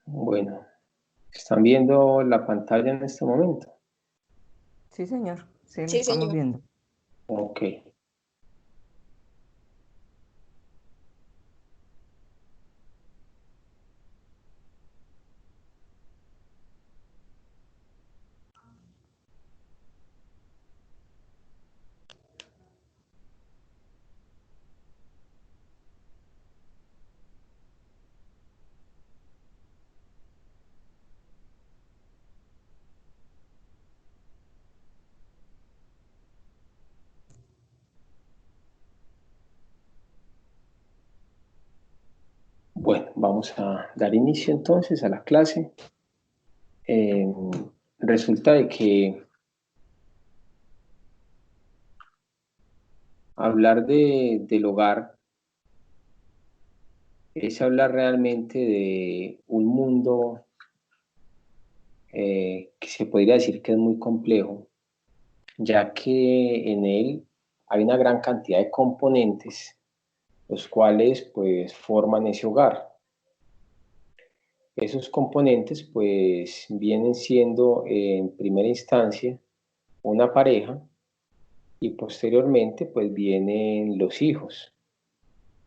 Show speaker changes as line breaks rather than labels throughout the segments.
Bueno, ¿están viendo la pantalla en este momento?
Sí, señor. Sí, lo
Sí,
estamos
señor.
viendo.
Ok. Bueno, vamos a dar inicio entonces a la clase. Eh, Resulta de que hablar del hogar es hablar realmente de un mundo que se podría decir que es muy complejo, ya que en él hay una gran cantidad de componentes, los cuales pues forman ese hogar. Esos componentes pues vienen siendo en primera instancia una pareja y posteriormente pues vienen los hijos,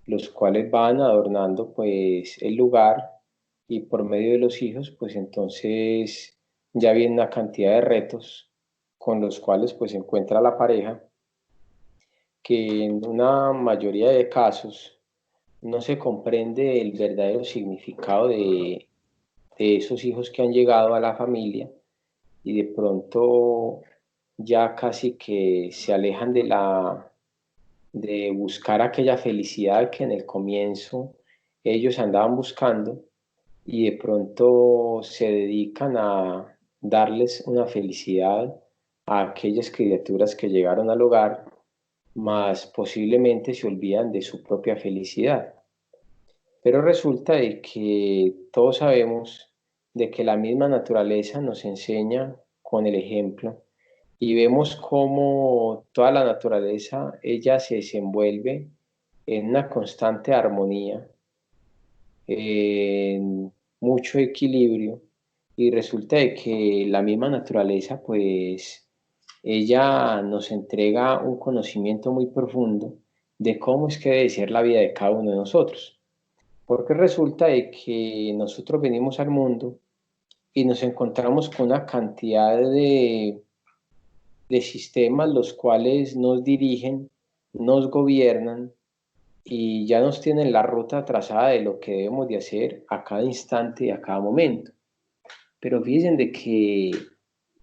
los cuales van adornando pues el lugar y por medio de los hijos pues entonces ya viene una cantidad de retos con los cuales pues se encuentra la pareja que en una mayoría de casos no se comprende el verdadero significado de esos hijos que han llegado a la familia y de pronto ya casi que se alejan de buscar aquella felicidad que en el comienzo ellos andaban buscando y de pronto se dedican a darles una felicidad a aquellas criaturas que llegaron al hogar, más posiblemente se olvidan de su propia felicidad. Pero resulta de que todos sabemos de que la misma naturaleza nos enseña con el ejemplo y vemos cómo toda la naturaleza, ella se desenvuelve en una constante armonía, en mucho equilibrio y resulta de que la misma naturaleza pues ella nos entrega un conocimiento muy profundo de cómo es que debe ser la vida de cada uno de nosotros. Porque resulta de que nosotros venimos al mundo y nos encontramos con una cantidad de sistemas los cuales nos dirigen, nos gobiernan y ya nos tienen la ruta trazada de lo que debemos de hacer a cada instante y a cada momento. Pero fíjense de que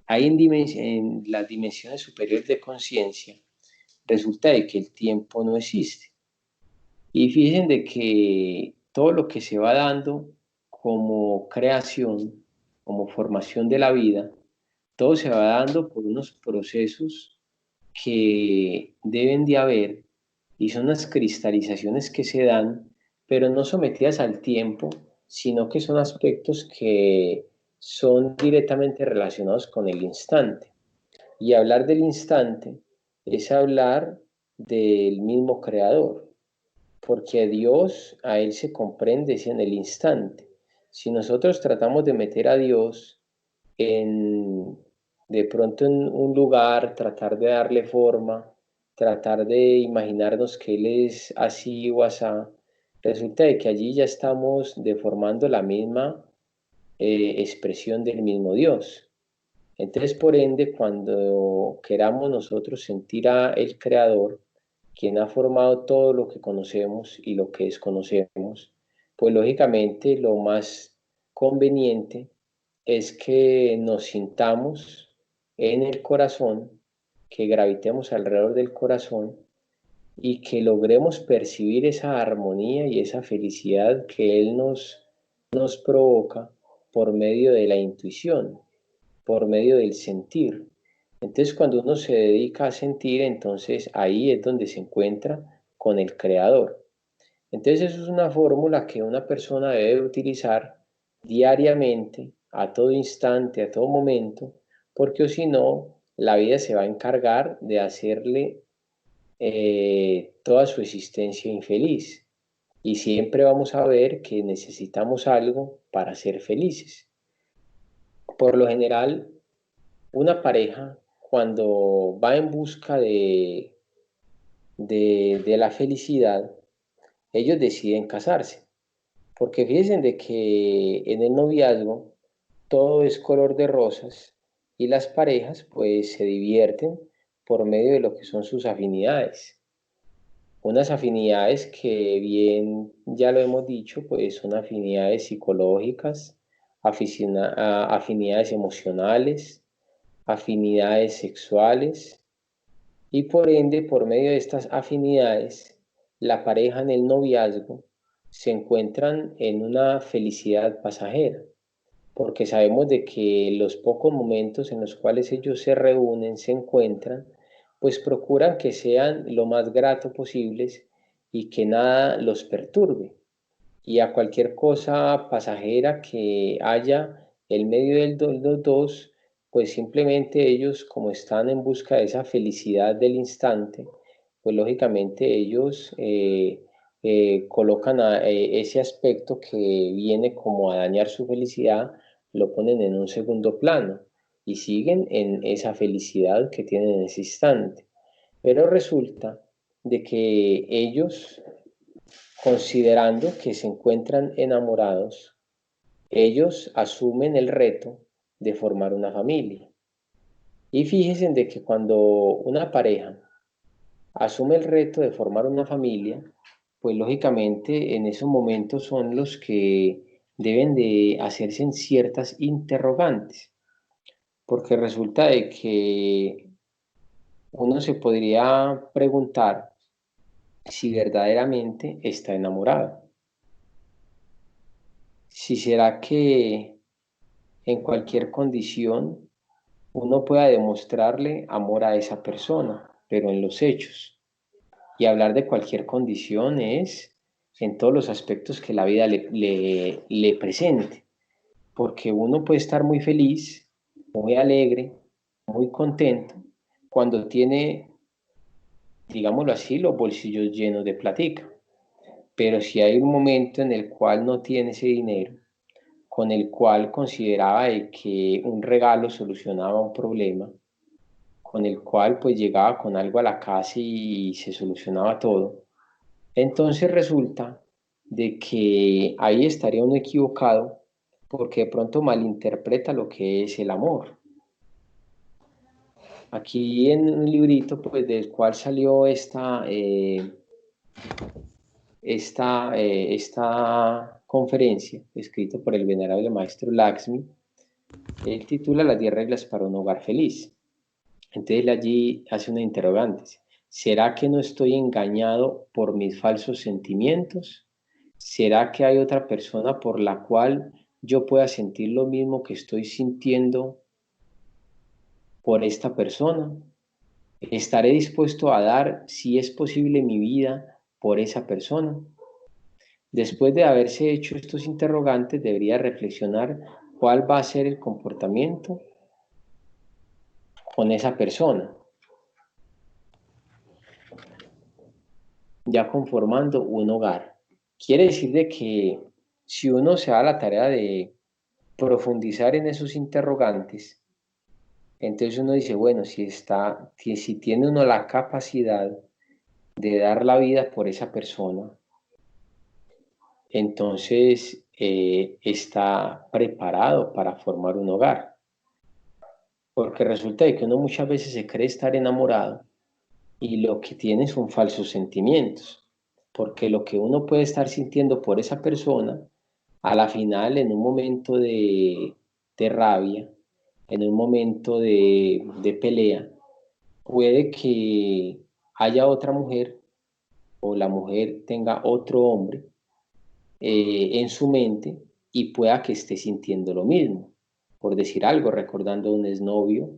hay en las dimensiones superiores de conciencia, resulta de que el tiempo no existe. Y fíjense de que todo lo que se va dando como creación, como formación de la vida, todo se va dando por unos procesos que deben de haber y son las cristalizaciones que se dan, pero no sometidas al tiempo, sino que son aspectos que son directamente relacionados con el instante. Y hablar del instante es hablar del mismo creador, porque a Dios, a Él se comprende es en el instante. Si nosotros tratamos de meter a Dios en, de pronto en un lugar, tratar de darle forma, tratar de imaginarnos que Él es así o asá, resulta de que allí ya estamos deformando la misma expresión del mismo Dios. Entonces, por ende, cuando queramos nosotros sentir a el Creador, quien ha formado todo lo que conocemos y lo que desconocemos, pues lógicamente lo más conveniente es que nos sintamos en el corazón, que gravitemos alrededor del corazón y que logremos percibir esa armonía y esa felicidad que Él nos provoca por medio de la intuición, por medio del sentir. Entonces, cuando uno se dedica a sentir, entonces ahí es donde se encuentra con el creador. Entonces, eso es una fórmula que una persona debe utilizar diariamente, a todo instante, a todo momento, porque o si no, la vida se va a encargar de hacerle toda su existencia infeliz. y siempre vamos a ver que necesitamos algo para ser felices. Por lo general, una pareja cuando va en busca de la felicidad, ellos deciden casarse. Porque fíjense de que en el noviazgo todo es color de rosas y las parejas pues se divierten por medio de lo que son sus afinidades. Unas afinidades que bien ya lo hemos dicho, pues son afinidades psicológicas, afinidades emocionales, afinidades sexuales y por ende, por medio de estas afinidades, la pareja en el noviazgo se encuentran en una felicidad pasajera, porque sabemos de que los pocos momentos en los cuales ellos se reúnen, se encuentran, pues procuran que sean lo más grato posibles y que nada los perturbe. Y a cualquier cosa pasajera que haya en medio de los dos, pues simplemente ellos, como están en busca de esa felicidad del instante, pues lógicamente ellos colocan ese aspecto que viene como a dañar su felicidad, lo ponen en un segundo plano y siguen en esa felicidad que tienen en ese instante. Pero resulta de que ellos, considerando que se encuentran enamorados, ellos asumen el reto de formar una familia. Y fíjense de que cuando una pareja asume el reto de formar una familia, pues lógicamente en esos momentos son los que deben de hacerse ciertas interrogantes, porque resulta de que uno se podría preguntar si verdaderamente está enamorado. Si será que en cualquier condición uno pueda demostrarle amor a esa persona, pero en los hechos. Y hablar de cualquier condición es en todos los aspectos que la vida le presente, porque uno puede estar muy feliz, muy alegre, muy contento, cuando tiene, digámoslo así, los bolsillos llenos de platica. Pero si hay un momento en el cual no tiene ese dinero, con el cual consideraba de que un regalo solucionaba un problema, con el cual pues llegaba con algo a la casa y se solucionaba todo. Entonces resulta de que ahí estaría uno equivocado porque de pronto malinterpreta lo que es el amor. Aquí en un librito pues del cual salió esta conferencia, escrito por el venerable maestro Laxmi, él titula Las 10 reglas para un hogar feliz. Entonces allí hace una interrogante. ¿Será que no estoy engañado por mis falsos sentimientos? ¿Será que hay otra persona por la cual yo pueda sentir lo mismo que estoy sintiendo por esta persona? ¿Estaré dispuesto a dar, si es posible, mi vida por esa persona? Después de haberse hecho estos interrogantes, debería reflexionar cuál va a ser el comportamiento con esa persona, ya conformando un hogar. Quiere decir de que si uno se da la tarea de profundizar en esos interrogantes, entonces uno dice, bueno, si tiene uno la capacidad de dar la vida por esa persona, entonces está preparado para formar un hogar. Porque resulta de que uno muchas veces se cree estar enamorado y lo que tiene son falsos sentimientos. Porque lo que uno puede estar sintiendo por esa persona, a la final, en un momento de rabia, en un momento de pelea, puede que haya otra mujer o la mujer tenga otro hombre en su mente y pueda que esté sintiendo lo mismo, por decir algo, recordando a un exnovio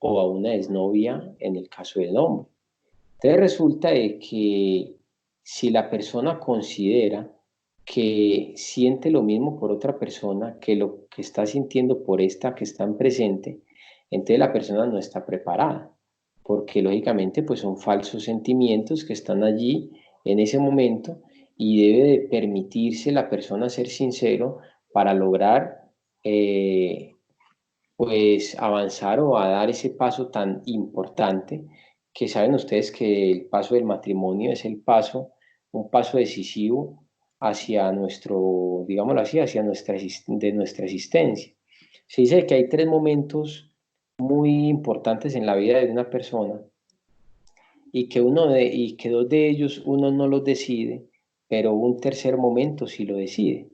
o a una exnovia en el caso del hombre. Entonces resulta de que si la persona considera que siente lo mismo por otra persona que lo que está sintiendo por esta que está en presente, entonces la persona no está preparada, porque lógicamente pues son falsos sentimientos que están allí en ese momento y debe de permitirse la persona ser sincero para lograr pues avanzar o a dar ese paso tan importante que saben ustedes que el paso del matrimonio es un paso decisivo hacia nuestro, digámoslo así, hacia de nuestra existencia. Se dice que hay tres momentos muy importantes en la vida de una persona y que dos de ellos uno no los decide, pero un tercer momento sí lo decide.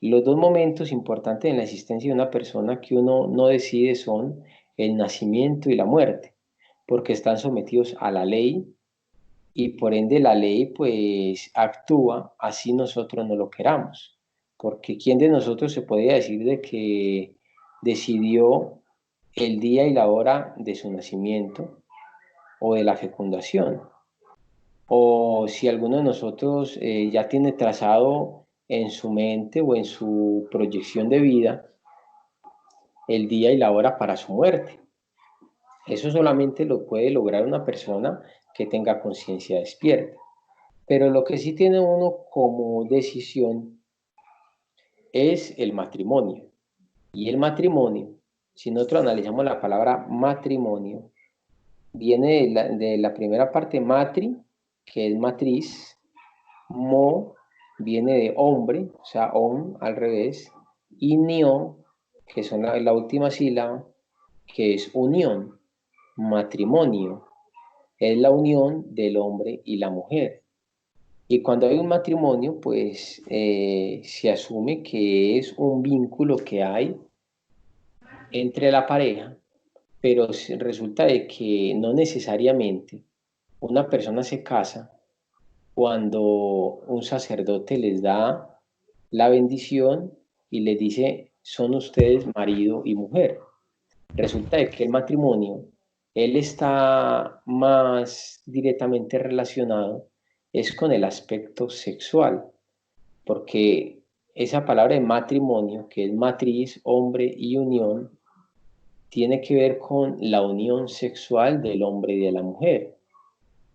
Los dos momentos importantes en la existencia de una persona que uno no decide son el nacimiento y la muerte, porque están sometidos a la ley y por ende la ley pues actúa así nosotros no lo queramos, porque ¿quién de nosotros se podría decir de que decidió el día y la hora de su nacimiento o de la fecundación? O si alguno de nosotros ya tiene trazado en su mente o en su proyección de vida el día y la hora para su muerte. Eso solamente lo puede lograr una persona que tenga conciencia despierta. Pero lo que sí tiene uno como decisión es el matrimonio. Y el matrimonio, si nosotros analizamos la palabra matrimonio, viene de la primera parte matri, que es matriz, mo viene de hombre, o sea, om al revés, y nio, que son la última sílaba, que es unión, matrimonio, es la unión del hombre y la mujer. Y cuando hay un matrimonio, pues se asume que es un vínculo que hay entre la pareja, pero resulta de que no necesariamente una persona se casa cuando un sacerdote les da la bendición y les dice, son ustedes marido y mujer. Resulta de que el matrimonio, él está más directamente relacionado, es con el aspecto sexual, porque esa palabra de matrimonio, que es matriz, hombre y unión, tiene que ver con la unión sexual del hombre y de la mujer.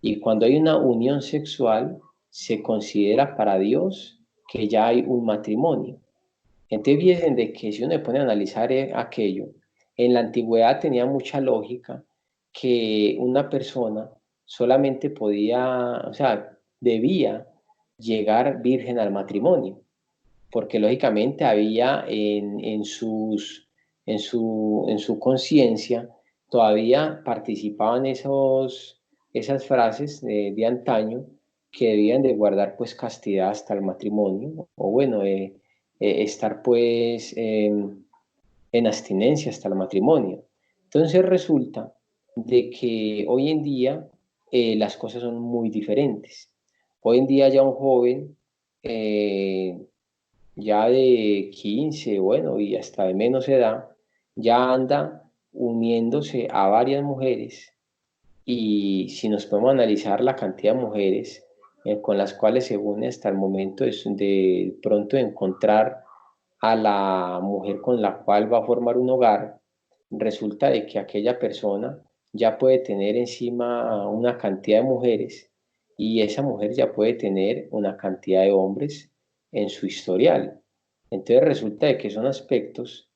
Y cuando hay una unión sexual, se considera para Dios que ya hay un matrimonio. Entonces, fíjense de que si uno se pone a analizar aquello, en la antigüedad tenía mucha lógica que una persona solamente podía, o sea, debía llegar virgen al matrimonio, porque lógicamente había en su conciencia, todavía participaban esas frases de antaño que debían de guardar pues castidad hasta el matrimonio, o bueno, estar pues en abstinencia hasta el matrimonio. Entonces resulta de que hoy en día las cosas son muy diferentes. Hoy en día ya un joven eh, ya de 15 bueno, y hasta de menos edad, ya anda uniéndose a varias mujeres y si nos podemos analizar la cantidad de mujeres con las cuales se une hasta el momento de pronto encontrar a la mujer con la cual va a formar un hogar, resulta de que aquella persona ya puede tener encima una cantidad de mujeres y esa mujer ya puede tener una cantidad de hombres en su historial. Entonces resulta de que son aspectos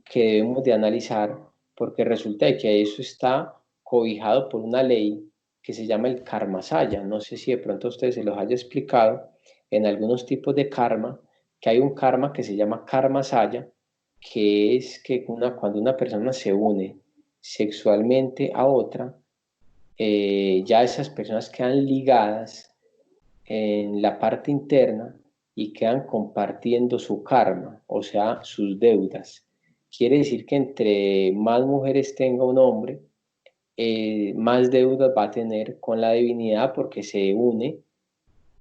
que debemos de analizar porque resulta de que eso está cobijado por una ley que se llama el karma saya. No sé si de pronto a ustedes se los haya explicado en algunos tipos de karma, que hay un karma que se llama karma saya, que es que cuando una persona se une sexualmente a otra, ya esas personas quedan ligadas en la parte interna y quedan compartiendo su karma, o sea, sus deudas. Quiere decir que entre más mujeres tenga un hombre, más deudas va a tener con la divinidad porque se une,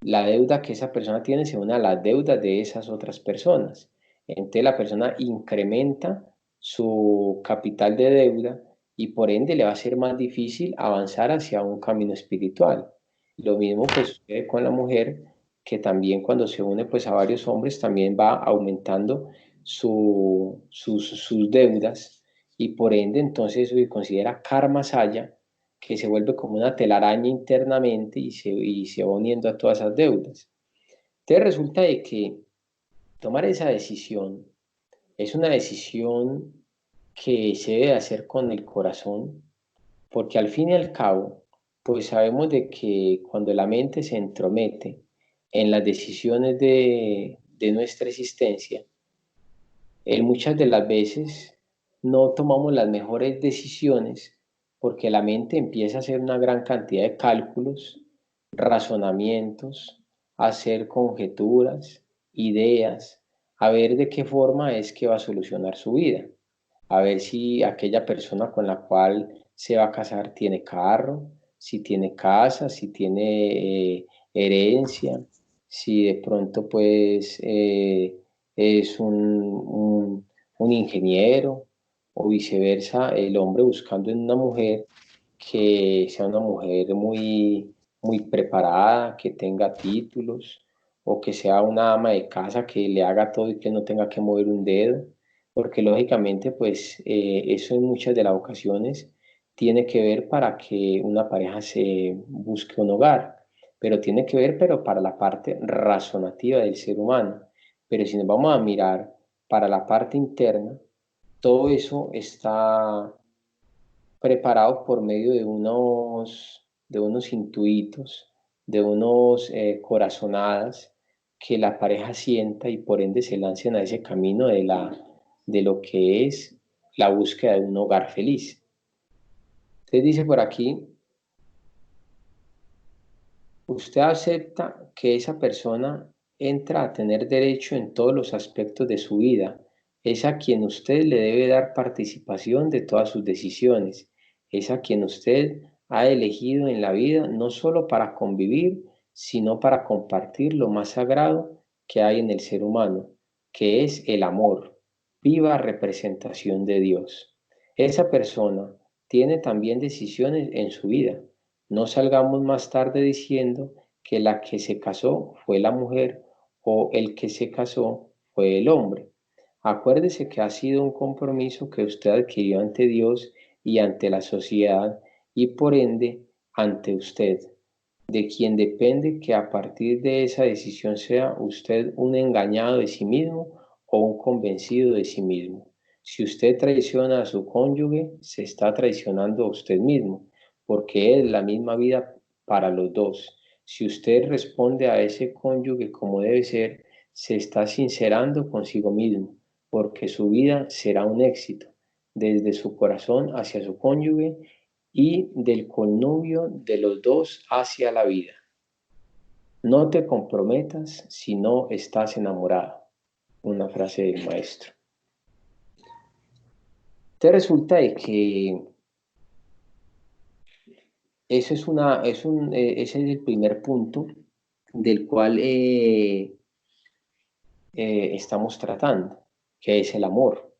la deuda que esa persona tiene se une a las deudas de esas otras personas. Entonces la persona incrementa su capital de deuda y por ende le va a ser más difícil avanzar hacia un camino espiritual. Lo mismo pues sucede con la mujer, que también cuando se une pues a varios hombres también va aumentando sus deudas y por ende entonces eso se considera karma saya, que se vuelve como una telaraña internamente y se va uniendo a todas esas deudas. Entonces resulta de que tomar esa decisión es una decisión que se debe hacer con el corazón, porque al fin y al cabo, pues sabemos de que cuando la mente se entromete en las decisiones de nuestra existencia, muchas de las veces no tomamos las mejores decisiones porque la mente empieza a hacer una gran cantidad de cálculos, razonamientos, a hacer conjeturas, ideas, a ver de qué forma es que va a solucionar su vida, a ver si aquella persona con la cual se va a casar tiene carro, si tiene casa, si tiene herencia, si de pronto pues es un ingeniero o viceversa, el hombre buscando en una mujer que sea una mujer muy preparada, que tenga títulos o que sea una ama de casa que le haga todo y que no tenga que mover un dedo, porque lógicamente pues eso en muchas de las ocasiones tiene que ver para que una pareja se busque un hogar, pero tiene que ver pero para la parte razonativa del ser humano. Pero si nos vamos a mirar para la parte interna, todo eso está preparado por medio de unos intuitos, de unos corazonadas que la pareja sienta y por ende se lancen a ese camino de lo que es la búsqueda de un hogar feliz. Usted dice por aquí, usted acepta que esa persona entra a tener derecho en todos los aspectos de su vida. Es a quien usted le debe dar participación de todas sus decisiones. Es a quien usted ha elegido en la vida no solo para convivir, sino para compartir lo más sagrado que hay en el ser humano, que es el amor, viva representación de Dios. Esa persona tiene también decisiones en su vida. No salgamos más tarde diciendo que la que se casó fue la mujer o el que se casó fue el hombre. Acuérdese que ha sido un compromiso que usted adquirió ante Dios y ante la sociedad y por ende ante usted, de quien depende que a partir de esa decisión sea usted un engañado de sí mismo o un convencido de sí mismo. Si usted traiciona a su cónyuge, se está traicionando a usted mismo, porque es la misma vida para los dos. Si usted responde a ese cónyuge como debe ser, se está sincerando consigo mismo, porque su vida será un éxito, desde su corazón hacia su cónyuge y del connubio de los dos hacia la vida. No te comprometas si no estás enamorado. Una frase del maestro. Te resulta de que eso es ese es el primer punto del cual estamos tratando, que es el amor.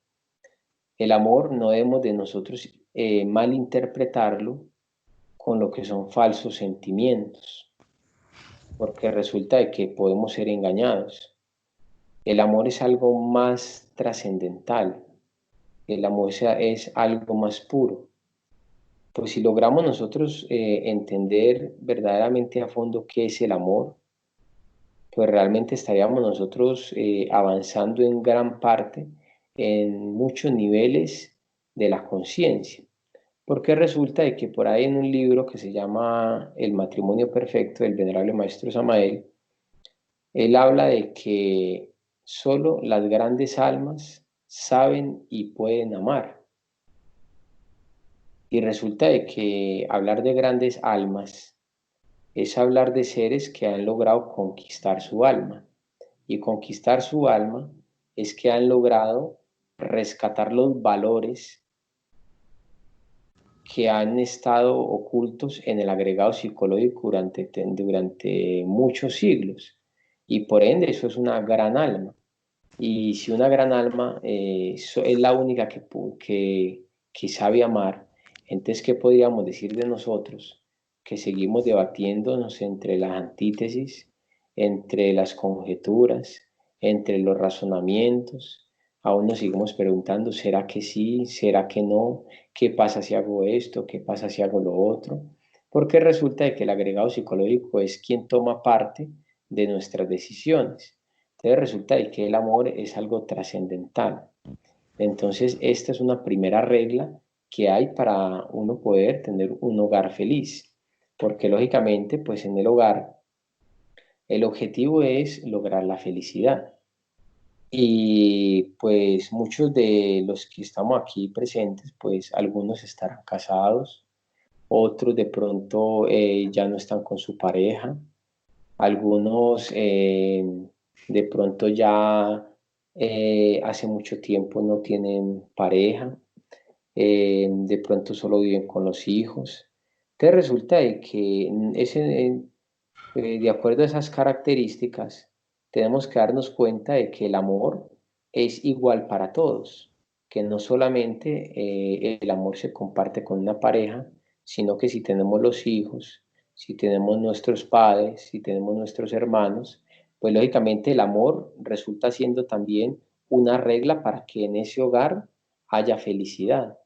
El amor no debemos de nosotros malinterpretarlo con lo que son falsos sentimientos, porque resulta de que podemos ser engañados. El amor es algo más trascendental, el amor es algo más puro. Pues si logramos nosotros entender verdaderamente a fondo qué es el amor, pues realmente estaríamos nosotros avanzando en gran parte en muchos niveles de la conciencia. Porque resulta de que por ahí en un libro que se llama El matrimonio perfecto del venerable maestro Samael, él habla de que solo las grandes almas saben y pueden amar. Y resulta de que hablar de grandes almas es hablar de seres que han logrado conquistar su alma. Y conquistar su alma es que han logrado rescatar los valores que han estado ocultos en el agregado psicológico durante muchos siglos. Y por ende eso es una gran alma. Y si una gran alma es la única que sabe amar, entonces, ¿qué podríamos decir de nosotros? Que seguimos debatiéndonos entre las antítesis, entre las conjeturas, entre los razonamientos. Aún nos seguimos preguntando, ¿será que sí? ¿Será que no? ¿Qué pasa si hago esto? ¿Qué pasa si hago lo otro? Porque resulta de que el agregado psicológico es quien toma parte de nuestras decisiones. Entonces resulta de que el amor es algo trascendental. Entonces esta es una primera regla que hay para uno poder tener un hogar feliz, porque lógicamente pues en el hogar el objetivo es lograr la felicidad. Y pues muchos de los que estamos aquí presentes, pues algunos estarán casados, otros de pronto ya no están con su pareja, algunos de pronto ya hace mucho tiempo no tienen pareja, de pronto solo viven con los hijos. Entonces resulta de que de acuerdo a esas características, tenemos que darnos cuenta de que el amor es igual para todos, que no solamente el amor se comparte con una pareja, sino que si tenemos los hijos, si tenemos nuestros padres, si tenemos nuestros hermanos, pues lógicamente el amor resulta siendo también una regla para que en ese hogar haya felicidad,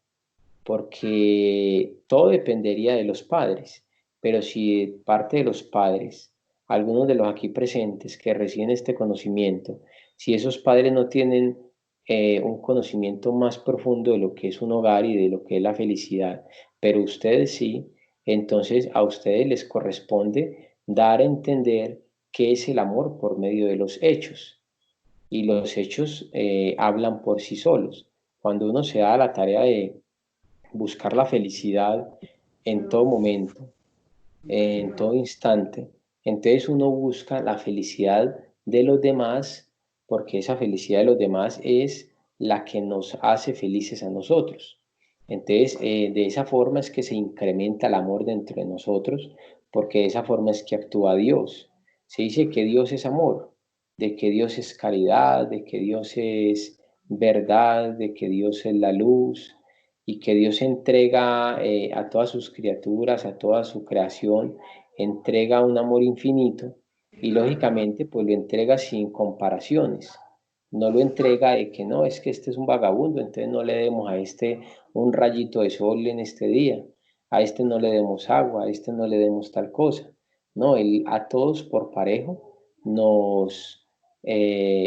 porque todo dependería de los padres, pero si parte de los padres, algunos de los aquí presentes que reciben este conocimiento, si esos padres no tienen un conocimiento más profundo de lo que es un hogar y de lo que es la felicidad, pero ustedes sí, entonces a ustedes les corresponde dar a entender qué es el amor por medio de los hechos. Y los hechos hablan por sí solos. Cuando uno se da la tarea de buscar la felicidad en todo momento, en todo instante. Entonces uno busca la felicidad de los demás porque esa felicidad de los demás es la que nos hace felices a nosotros. Entonces, de esa forma es que se incrementa el amor dentro de nosotros, porque de esa forma es que actúa Dios. Se dice que Dios es amor, de que Dios es caridad, de que Dios es verdad, de que Dios es la luz, y que Dios entrega a todas sus criaturas, a toda su creación, entrega un amor infinito y lógicamente pues lo entrega sin comparaciones. No lo entrega de que no, es que este es un vagabundo, entonces no le demos a este un rayito de sol en este día, a este no le demos agua, a este no le demos tal cosa. No, Él a todos por parejo nos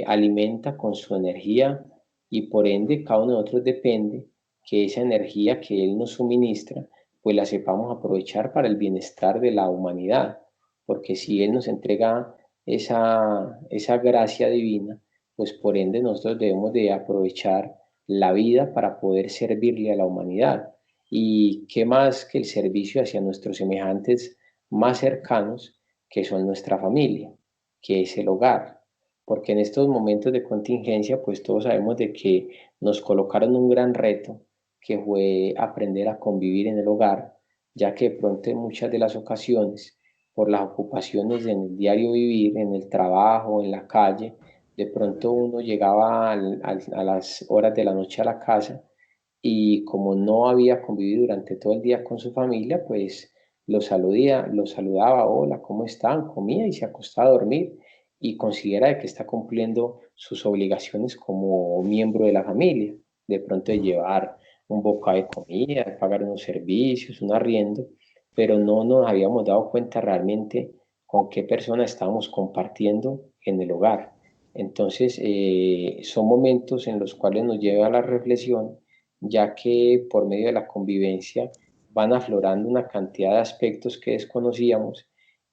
alimenta con su energía y por ende cada uno de nosotros depende que esa energía que Él nos suministra, pues la sepamos aprovechar para el bienestar de la humanidad, porque si Él nos entrega esa gracia divina, pues por ende nosotros debemos de aprovechar la vida para poder servirle a la humanidad. Y qué más que el servicio hacia nuestros semejantes más cercanos, que son nuestra familia, que es el hogar. Porque en estos momentos de contingencia, pues todos sabemos de que nos colocaron un gran reto que fue aprender a convivir en el hogar, ya que de pronto en muchas de las ocasiones, por las ocupaciones en el diario vivir, en el trabajo, en la calle, de pronto uno llegaba a las horas de la noche a la casa y como no había convivido durante todo el día con su familia, pues los saludaba, hola, ¿cómo están? Comía y se acostaba a dormir y considera de que está cumpliendo sus obligaciones como miembro de la familia, de pronto de llevar un bocado de comida, de pagar unos servicios, un arriendo, pero no nos habíamos dado cuenta realmente con qué persona estábamos compartiendo en el hogar. Entonces, son momentos en los cuales nos lleva a la reflexión, ya que por medio de la convivencia van aflorando una cantidad de aspectos que desconocíamos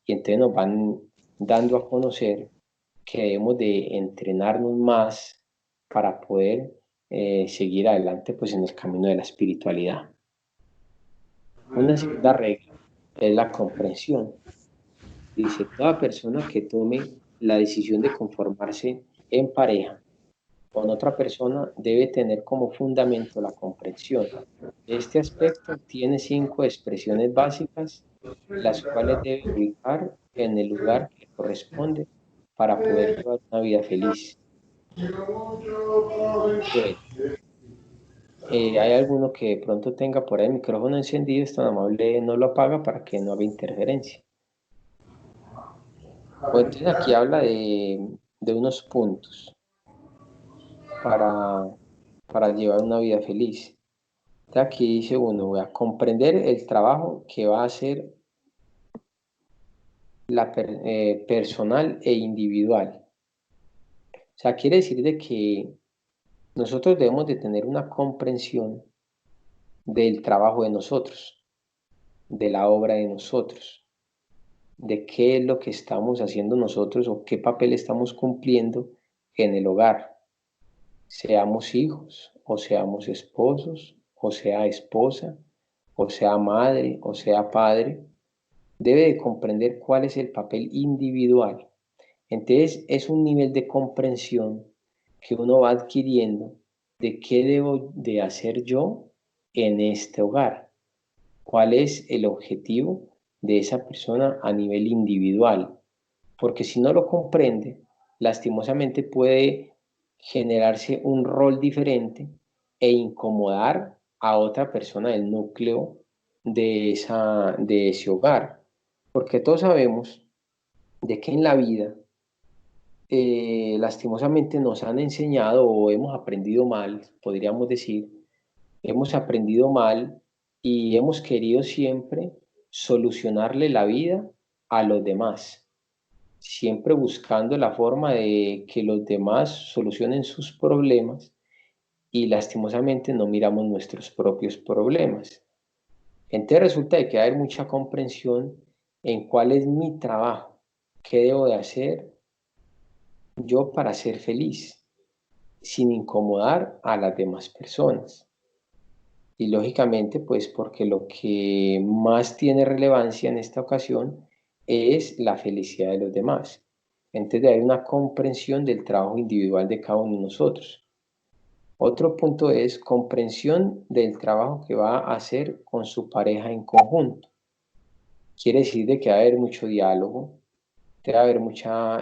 y entonces nos van dando a conocer que debemos de entrenarnos más para poder seguir adelante pues en el camino de la espiritualidad. Una segunda regla es la comprensión. Dice, toda persona que tome la decisión de conformarse en pareja con otra persona debe tener como fundamento la comprensión. Este aspecto tiene 5 expresiones básicas, las cuales debe ubicar en el lugar que corresponde para poder llevar una vida feliz. Bueno, hay alguno que de pronto tenga por ahí el micrófono encendido, es tan amable, no lo apaga para que no haga interferencia. Bueno, entonces aquí habla de unos puntos para, para llevar una vida feliz. Aquí dice uno, voy a comprender el trabajo que va a hacer personal e individual. O sea, quiere decir de que nosotros debemos de tener una comprensión del trabajo de nosotros, de la obra de nosotros, de qué es lo que estamos haciendo nosotros o qué papel estamos cumpliendo en el hogar, seamos hijos o seamos esposos o sea esposa o sea madre o sea padre, debe de comprender cuál es el papel individual. Entonces es un nivel de comprensión que uno va adquiriendo de qué debo de hacer yo en este hogar, cuál es el objetivo de esa persona a nivel individual, porque si no lo comprende, lastimosamente puede generarse un rol diferente e incomodar a otra persona del núcleo de ese hogar, porque todos sabemos de que en la vida lastimosamente nos han enseñado o hemos aprendido mal, podríamos decir, hemos aprendido mal y hemos querido siempre solucionarle la vida a los demás, siempre buscando la forma de que los demás solucionen sus problemas y lastimosamente no miramos nuestros propios problemas. Entonces resulta de que hay mucha comprensión en cuál es mi trabajo, qué debo de hacer yo para ser feliz, sin incomodar a las demás personas. Y lógicamente, pues porque lo que más tiene relevancia en esta ocasión es la felicidad de los demás. Entonces, de haber una comprensión del trabajo individual de cada uno de nosotros. Otro punto es comprensión del trabajo que va a hacer con su pareja en conjunto. Quiere decir de que va a haber mucho diálogo, debe haber mucha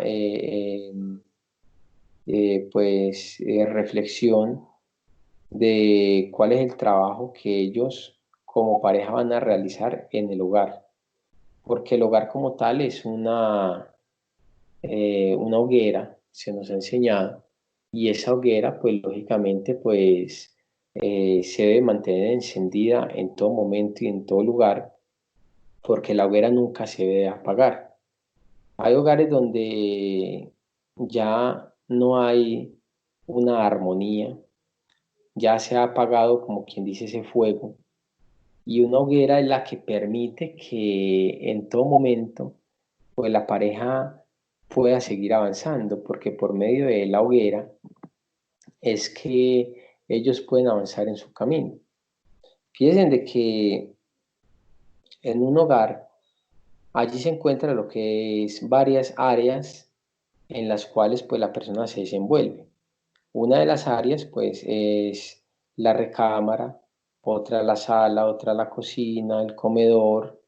reflexión de cuál es el trabajo que ellos como pareja van a realizar en el hogar, porque el hogar como tal es una hoguera, se nos ha enseñado, y esa hoguera pues lógicamente pues se debe mantener encendida en todo momento y en todo lugar, porque la hoguera nunca se debe apagar. Hay hogares donde ya no hay una armonía, ya se ha apagado, como quien dice, ese fuego, y una hoguera es la que permite que en todo momento pues la pareja pueda seguir avanzando, porque por medio de la hoguera es que ellos pueden avanzar en su camino. Fíjense de que en un hogar allí se encuentra lo que es varias áreas en las cuales pues la persona se desenvuelve. Una de las áreas pues es la recámara, otra la sala, otra la cocina, el comedor,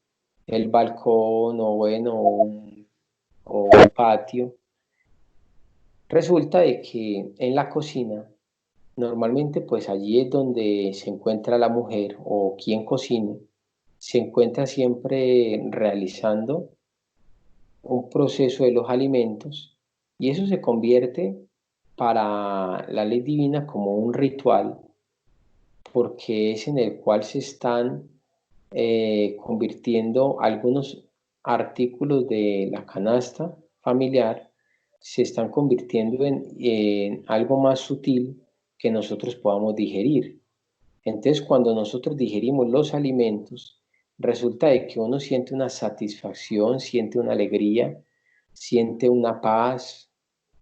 el balcón o bueno, o un patio. Resulta de que en la cocina normalmente pues allí es donde se encuentra la mujer o quien cocine, se encuentra siempre realizando un proceso de los alimentos y eso se convierte para la ley divina como un ritual porque es en el cual se están convirtiendo algunos artículos de la canasta familiar, se están convirtiendo en algo más sutil que nosotros podamos digerir. Entonces, cuando nosotros digerimos los alimentos, resulta de que uno siente una satisfacción, siente una alegría, siente una paz,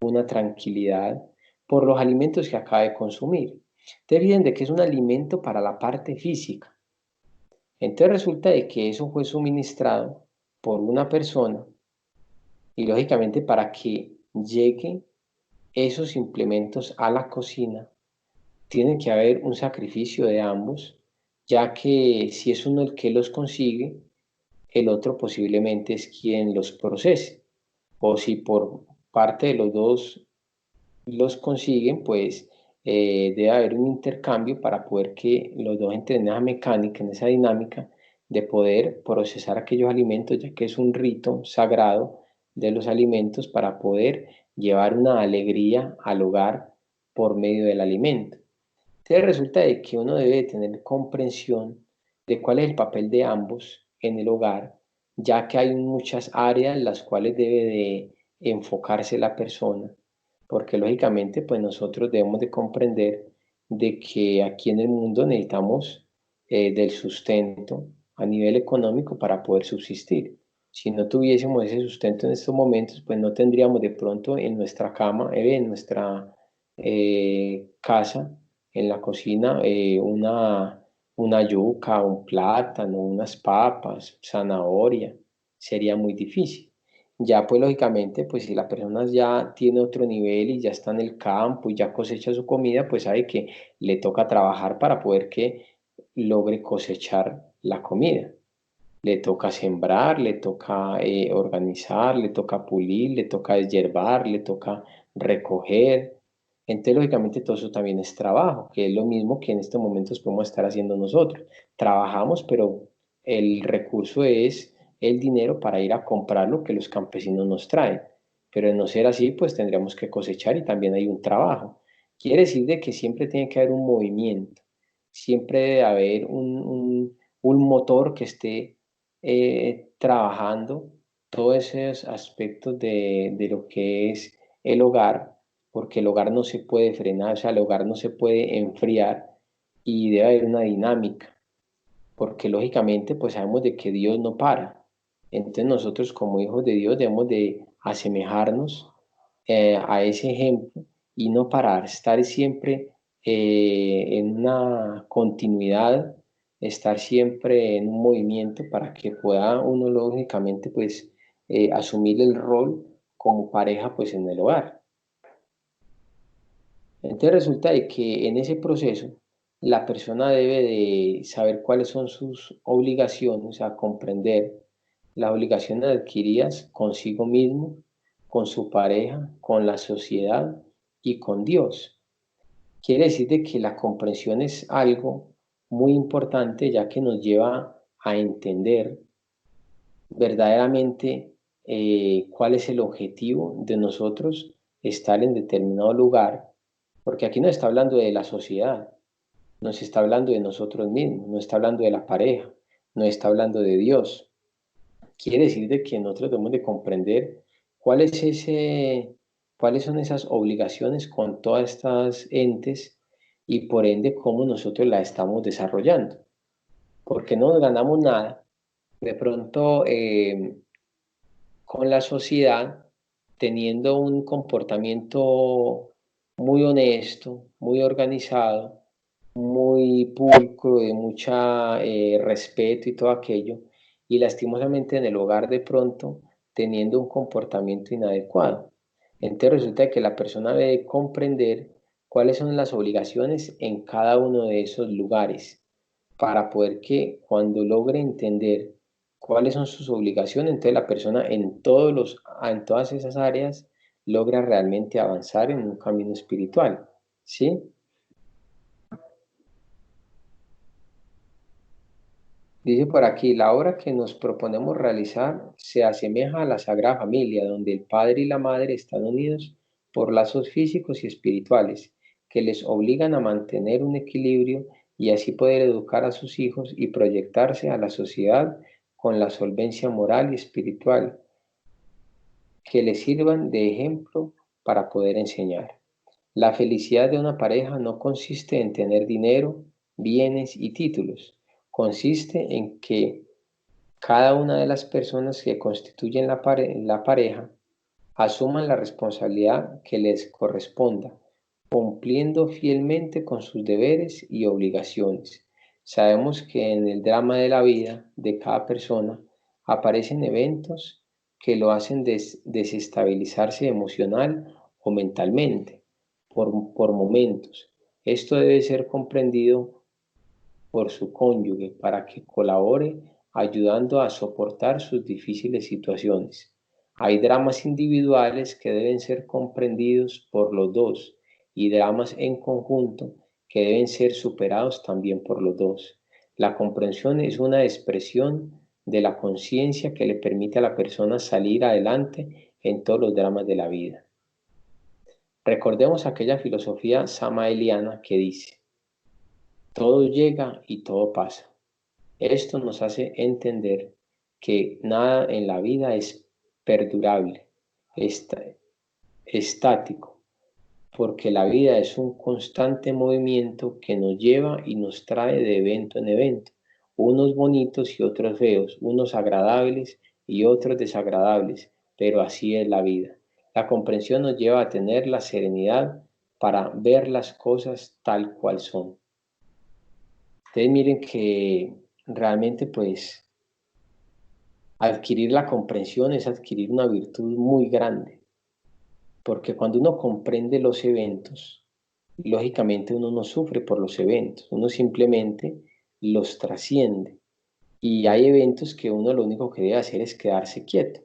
una tranquilidad por los alimentos que acaba de consumir. Ustedes vienen de que es un alimento para la parte física. Entonces resulta de que eso fue suministrado por una persona y lógicamente para que llegue esos implementos a la cocina, tiene que haber un sacrificio de ambos, ya que si es uno el que los consigue, el otro posiblemente es quien los procese. O si por parte de los dos los consiguen, pues debe haber un intercambio para poder que los dos entren en esa mecánica, en esa dinámica de poder procesar aquellos alimentos, ya que es un rito sagrado de los alimentos para poder llevar una alegría al hogar por medio del alimento. Entonces resulta de que uno debe tener comprensión de cuál es el papel de ambos en el hogar, ya que hay muchas áreas en las cuales debe de enfocarse la persona, porque lógicamente pues nosotros debemos de comprender de que aquí en el mundo necesitamos del sustento a nivel económico para poder subsistir. Si no tuviésemos ese sustento en estos momentos, pues no tendríamos de pronto en nuestra cama, en nuestra casa, en la cocina, una yuca, un plátano, unas papas, zanahoria. Sería muy difícil. Ya pues lógicamente, pues si la persona ya tiene otro nivel y ya está en el campo y ya cosecha su comida, pues sabe que le toca trabajar para poder que logre cosechar la comida. Le toca sembrar, le toca organizar, le toca pulir, le toca deshiervar, le toca recoger. Entonces, lógicamente, todo eso también es trabajo, que es lo mismo que en estos momentos podemos estar haciendo nosotros. Trabajamos, pero el recurso es el dinero para ir a comprar lo que los campesinos nos traen. Pero de no ser así, pues tendríamos que cosechar y también hay un trabajo. Quiere decir de que siempre tiene que haber un movimiento, siempre debe haber un motor que esté trabajando todos esos aspectos de lo que es el hogar, porque el hogar no se puede frenar, o sea, el hogar no se puede enfriar y debe haber una dinámica, porque lógicamente pues sabemos de que Dios no para. Entonces nosotros como hijos de Dios debemos de asemejarnos a ese ejemplo y no parar, estar siempre en una continuidad, estar siempre en un movimiento para que pueda uno lógicamente pues asumir el rol como pareja pues en el hogar. Entonces resulta de que en ese proceso la persona debe de saber cuáles son sus obligaciones, o sea, comprender las obligaciones adquiridas consigo mismo, con su pareja, con la sociedad y con Dios. Quiere decir de que la comprensión es algo muy importante ya que nos lleva a entender verdaderamente cuál es el objetivo de nosotros estar en determinado lugar, porque aquí no está hablando de la sociedad, nos está hablando de nosotros mismos, no está hablando de la pareja, no está hablando de Dios. Quiere decir de que nosotros debemos de comprender cuál es cuáles son esas obligaciones con todas estas entes y por ende cómo nosotros las estamos desarrollando, porque no ganamos nada. De pronto, con la sociedad, teniendo un comportamiento muy honesto, muy organizado, muy pulcro, de mucha respeto y todo aquello, y lastimosamente en el hogar de pronto teniendo un comportamiento inadecuado. Entonces resulta que la persona debe comprender cuáles son las obligaciones en cada uno de esos lugares para poder que cuando logre entender cuáles son sus obligaciones, entonces la persona en todas esas áreas logra realmente avanzar en un camino espiritual, ¿sí? Dice por aquí, la obra que nos proponemos realizar se asemeja a la Sagrada Familia, donde el padre y la madre están unidos por lazos físicos y espirituales que les obligan a mantener un equilibrio y así poder educar a sus hijos y proyectarse a la sociedad con la solvencia moral y espiritual que les sirvan de ejemplo para poder enseñar. La felicidad de una pareja no consiste en tener dinero, bienes y títulos, consiste en que cada una de las personas que constituyen la pareja asuman la responsabilidad que les corresponda, cumpliendo fielmente con sus deberes y obligaciones. Sabemos que en el drama de la vida de cada persona aparecen eventos que lo hacen desestabilizarse emocional o mentalmente por momentos. Esto debe ser comprendido por su cónyuge para que colabore ayudando a soportar sus difíciles situaciones. Hay dramas individuales que deben ser comprendidos por los dos y dramas en conjunto que deben ser superados también por los dos. La comprensión es una expresión de la conciencia que le permite a la persona salir adelante en todos los dramas de la vida. Recordemos aquella filosofía samaeliana que dice, todo llega y todo pasa. Esto nos hace entender que nada en la vida es perdurable, estático, porque la vida es un constante movimiento que nos lleva y nos trae de evento en evento, unos bonitos y otros feos, unos agradables y otros desagradables, pero así es la vida. La comprensión nos lleva a tener la serenidad para ver las cosas tal cual son. Entonces miren que realmente pues adquirir la comprensión es adquirir una virtud muy grande, porque cuando uno comprende los eventos, lógicamente uno no sufre por los eventos, uno simplemente los trasciende. Y hay eventos que uno lo único que debe hacer es quedarse quieto,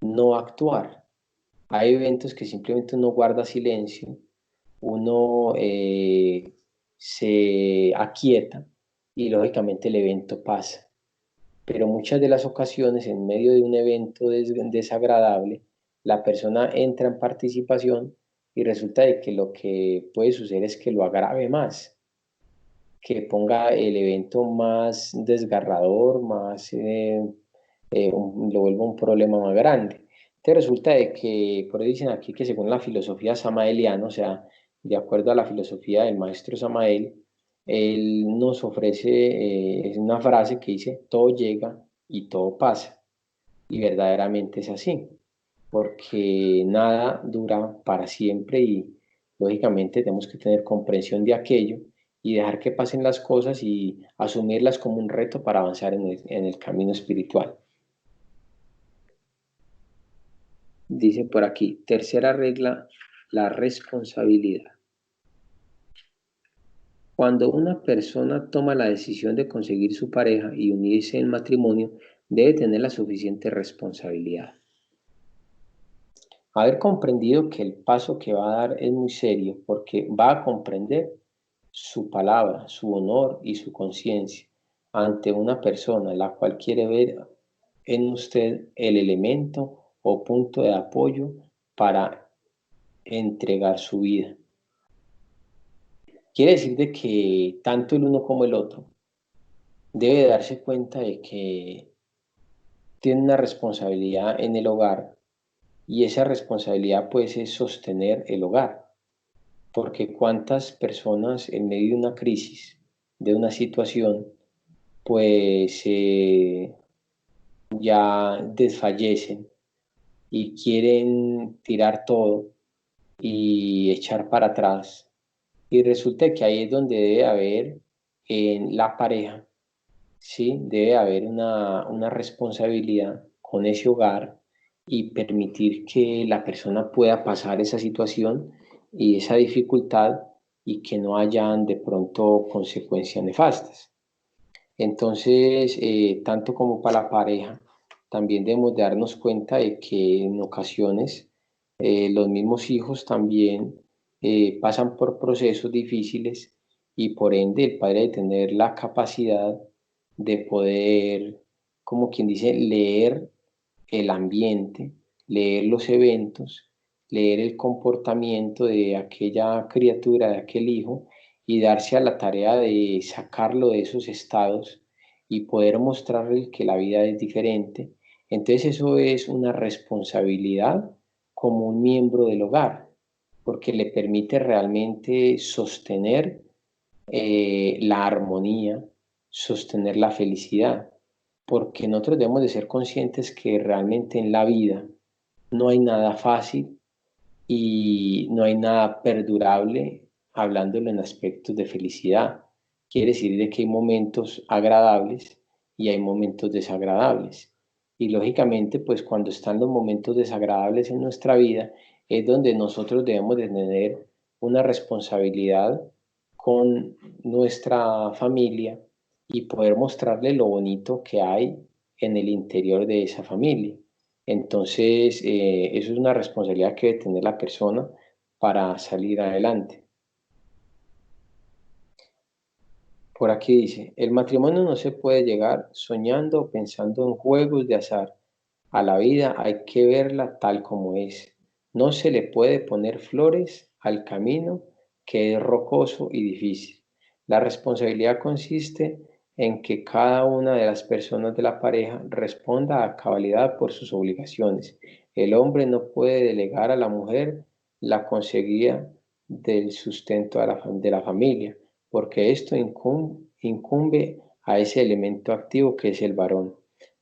no actuar. Hay eventos que simplemente uno guarda silencio, uno se aquieta y lógicamente el evento pasa. Pero muchas de las ocasiones, en medio de un evento desagradable, la persona entra en participación y resulta de que lo que puede suceder es que lo agrave más, que ponga el evento más desgarrador, más, lo vuelva un problema más grande. Entonces resulta de que, por ahí dicen aquí que según la filosofía samaeliana, o sea, de acuerdo a la filosofía del maestro Samael, él nos ofrece es una frase que dice, todo llega y todo pasa. Y verdaderamente es así, porque nada dura para siempre y lógicamente tenemos que tener comprensión de aquello y dejar que pasen las cosas y asumirlas como un reto para avanzar en el camino espiritual. Dice por aquí, tercera regla, la responsabilidad. Cuando una persona toma la decisión de conseguir su pareja y unirse en matrimonio, debe tener la suficiente responsabilidad. Haber comprendido que el paso que va a dar es muy serio porque va a comprender su palabra, su honor y su conciencia ante una persona la cual quiere ver en usted el elemento o punto de apoyo para entregar su vida. Quiere decir de que tanto el uno como el otro debe darse cuenta de que tiene una responsabilidad en el hogar y esa responsabilidad pues es sostener el hogar. Porque cuántas personas en medio de una crisis, de una situación, pues ya desfallecen y quieren tirar todo y echar para atrás. Y resulta que ahí es donde debe haber en la pareja, ¿sí? Debe haber una responsabilidad con ese hogar y permitir que la persona pueda pasar esa situación y esa dificultad y que no hayan de pronto consecuencias nefastas. Entonces, tanto como para la pareja, también debemos darnos cuenta de que en ocasiones los mismos hijos también pasan por procesos difíciles y por ende el padre debe tener la capacidad de poder, como quien dice, leer el ambiente, leer los eventos, leer el comportamiento de aquella criatura, de aquel hijo, y darse a la tarea de sacarlo de esos estados y poder mostrarle que la vida es diferente. Entonces eso es una responsabilidad como un miembro del hogar, porque le permite realmente sostener la armonía, sostener la felicidad, porque nosotros debemos de ser conscientes que realmente en la vida no hay nada fácil y no hay nada perdurable hablándolo en aspectos de felicidad. Quiere decir de que hay momentos agradables y hay momentos desagradables. Y lógicamente, pues cuando están los momentos desagradables en nuestra vida, es donde nosotros debemos de tener una responsabilidad con nuestra familia y poder mostrarle lo bonito que hay en el interior de esa familia. Entonces, eso es una responsabilidad que debe tener la persona para salir adelante. Por aquí dice, el matrimonio no se puede llegar soñando o pensando en juegos de azar. A la vida hay que verla tal como es. No se le puede poner flores al camino que es rocoso y difícil. La responsabilidad consiste en que cada una de las personas de la pareja responda a cabalidad por sus obligaciones. El hombre no puede delegar a la mujer la conseguida del sustento de la familia, porque esto incumbe a ese elemento activo que es el varón.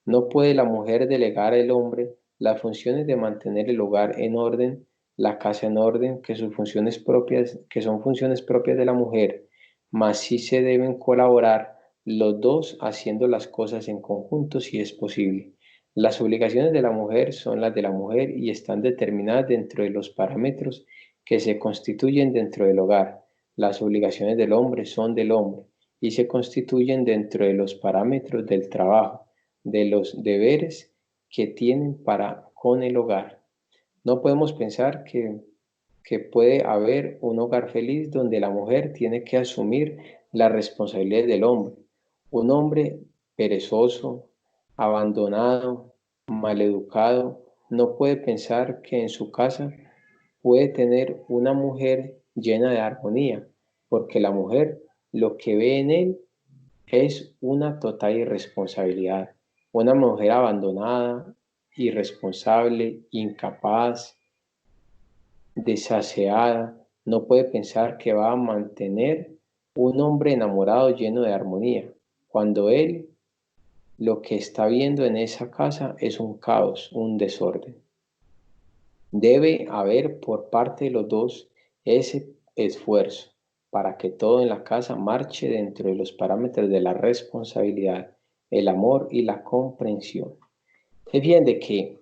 No puede la mujer delegar al hombre las funciones de mantener el hogar en orden, la casa en orden, que son funciones propias de la mujer, mas sí se deben colaborar los dos haciendo las cosas en conjunto si es posible. Las obligaciones de la mujer son las de la mujer y están determinadas dentro de los parámetros que se constituyen dentro del hogar. Las obligaciones del hombre son del hombre y se constituyen dentro de los parámetros del trabajo, de los deberes que tienen para con el hogar. No podemos pensar que puede haber un hogar feliz donde la mujer tiene que asumir las responsabilidades del hombre. Un hombre perezoso, abandonado, maleducado, no puede pensar que en su casa puede tener una mujer llena de armonía, porque la mujer lo que ve en él es una total irresponsabilidad. Una mujer abandonada, irresponsable, incapaz, desaseada, no puede pensar que va a mantener un hombre enamorado lleno de armonía, cuando él lo que está viendo en esa casa es un caos, un desorden. Debe haber por parte de los dos ese esfuerzo para que todo en la casa marche dentro de los parámetros de la responsabilidad, el amor y la comprensión. Es bien de que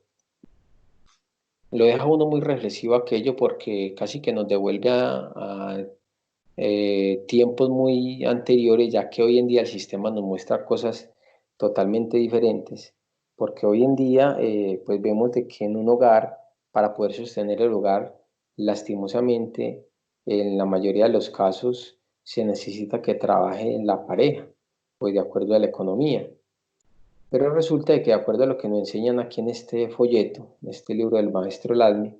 lo deja uno muy reflexivo aquello porque casi que nos devuelve a tiempos muy anteriores, ya que hoy en día el sistema nos muestra cosas totalmente diferentes, porque hoy en día pues vemos de que en un hogar, para poder sostener el hogar, lastimosamente, en la mayoría de los casos se necesita que trabaje en la pareja, pues de acuerdo a la economía. Pero resulta de que de acuerdo a lo que nos enseñan aquí en este folleto, en este libro del maestro Lasme,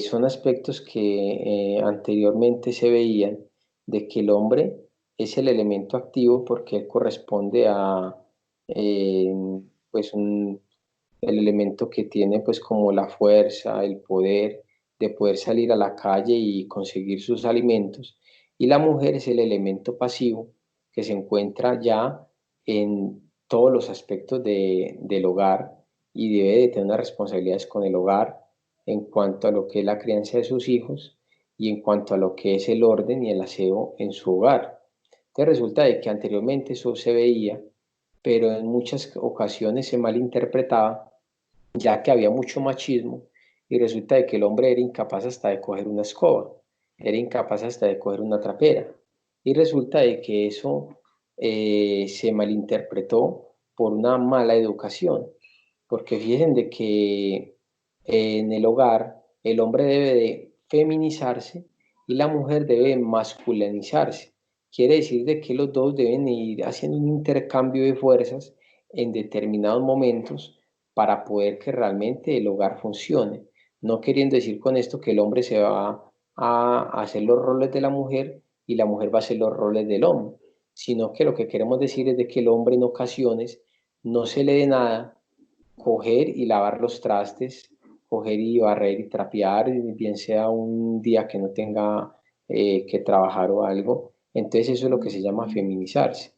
son aspectos que anteriormente se veían de que el hombre es el elemento activo porque corresponde a eh, pues el elemento que tiene pues como la fuerza, el poder de poder salir a la calle y conseguir sus alimentos, y la mujer es el elemento pasivo que se encuentra ya en todos los aspectos del hogar y debe de tener unas responsabilidades con el hogar en cuanto a lo que es la crianza de sus hijos y en cuanto a lo que es el orden y el aseo en su hogar. Entonces resulta de que anteriormente eso se veía, pero en muchas ocasiones se malinterpretaba, ya que había mucho machismo y resulta de que el hombre era incapaz hasta de coger una escoba, era incapaz hasta de coger una trapera. Y resulta de que eso se malinterpretó por una mala educación, porque fíjense de que en el hogar el hombre debe de feminizarse y la mujer debe masculinizarse. Quiere decir de que los dos deben ir haciendo un intercambio de fuerzas en determinados momentos para poder que realmente el hogar funcione. No queriendo decir con esto que el hombre se va a hacer los roles de la mujer y la mujer va a hacer los roles del hombre, sino que lo que queremos decir es de que el hombre en ocasiones no se le dé nada coger y lavar los trastes, coger y barrer y trapear, bien sea un día que no tenga que trabajar o algo. Entonces eso es lo que se llama feminizarse.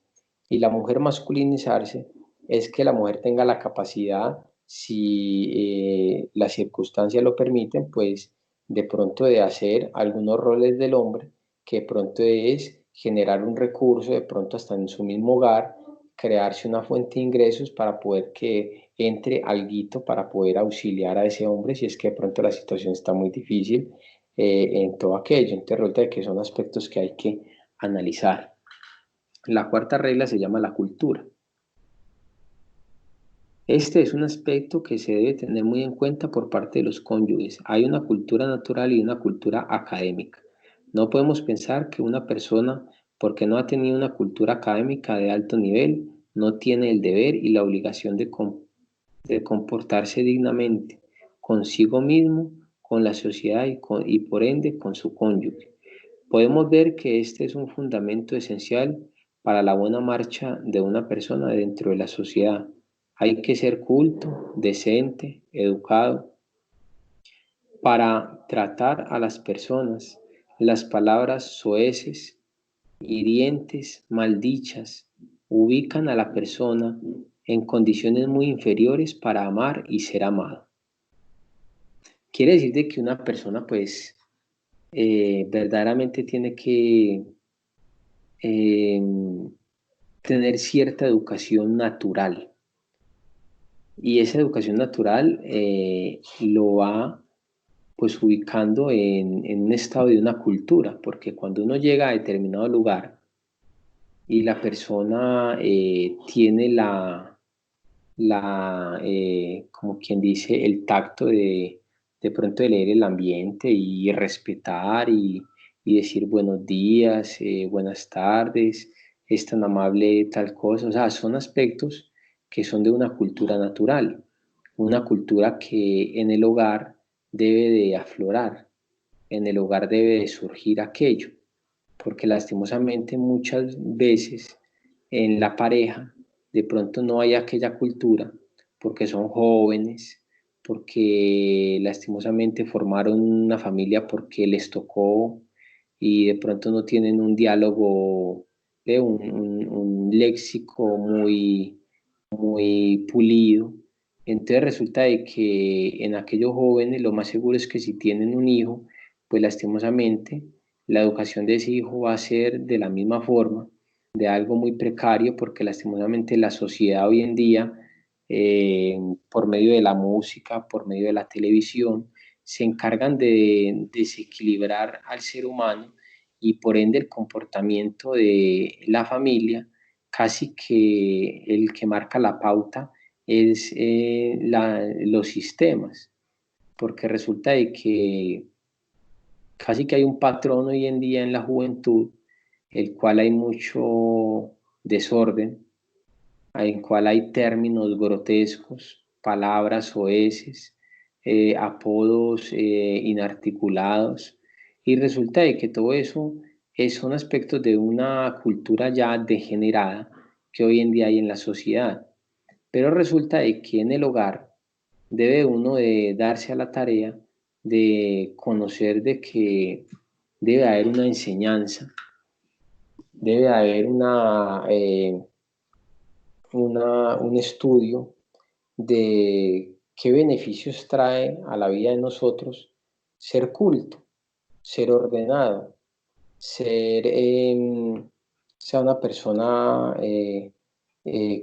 Y la mujer masculinizarse es que la mujer tenga la capacidad, si las circunstancias lo permiten, pues de pronto de hacer algunos roles del hombre, que de pronto es generar un recurso, de pronto hasta en su mismo hogar, crearse una fuente de ingresos para poder que entre alguito para poder auxiliar a ese hombre si es que de pronto la situación está muy difícil en todo aquello. Entonces resulta que son aspectos que hay que analizar. La cuarta regla se llama la cultura. Este es un aspecto que se debe tener muy en cuenta por parte de los cónyuges. Hay una cultura natural y una cultura académica. No podemos pensar que una persona, porque no ha tenido una cultura académica de alto nivel, no tiene el deber y la obligación de comportarse dignamente consigo mismo, con la sociedad y por ende con su cónyuge. Podemos ver que este es un fundamento esencial para la buena marcha de una persona dentro de la sociedad. Hay que ser culto, decente, educado, para tratar a las personas. Las palabras soeces, hirientes, maldichas, ubican a la persona en condiciones muy inferiores para amar y ser amado. Quiere decir de que una persona pues verdaderamente tiene que eh, tener cierta educación natural. Y esa educación natural lo va pues ubicando en un estado de una cultura, porque cuando uno llega a determinado lugar y la persona tiene como quien dice, el tacto de pronto de leer el ambiente y respetar y decir buenos días, buenas tardes, es tan amable tal cosa, o sea, son aspectos que son de una cultura natural, una cultura que en el hogar debe de aflorar, en el hogar debe de surgir aquello, porque lastimosamente muchas veces en la pareja de pronto no hay aquella cultura, porque son jóvenes, porque lastimosamente formaron una familia porque les tocó y de pronto no tienen un diálogo, un léxico muy pulido. Entonces resulta de que en aquellos jóvenes lo más seguro es que si tienen un hijo, pues lastimosamente la educación de ese hijo va a ser de la misma forma, de algo muy precario, porque lastimosamente la sociedad hoy en día, por medio de la música, por medio de la televisión, se encargan de desequilibrar al ser humano y por ende el comportamiento de la familia, casi que el que marca la pauta es los sistemas, porque resulta de que casi que hay un patrón hoy en día en la juventud, el cual hay mucho desorden, en el cual hay términos grotescos, palabras soeces, apodos inarticulados, y resulta de que todo eso son aspectos de una cultura ya degenerada que hoy en día hay en la sociedad. Pero resulta de que en el hogar debe uno de darse a la tarea de conocer de que debe haber una enseñanza, debe haber un estudio de qué beneficios trae a la vida de nosotros ser culto, ser ordenado, sea una persona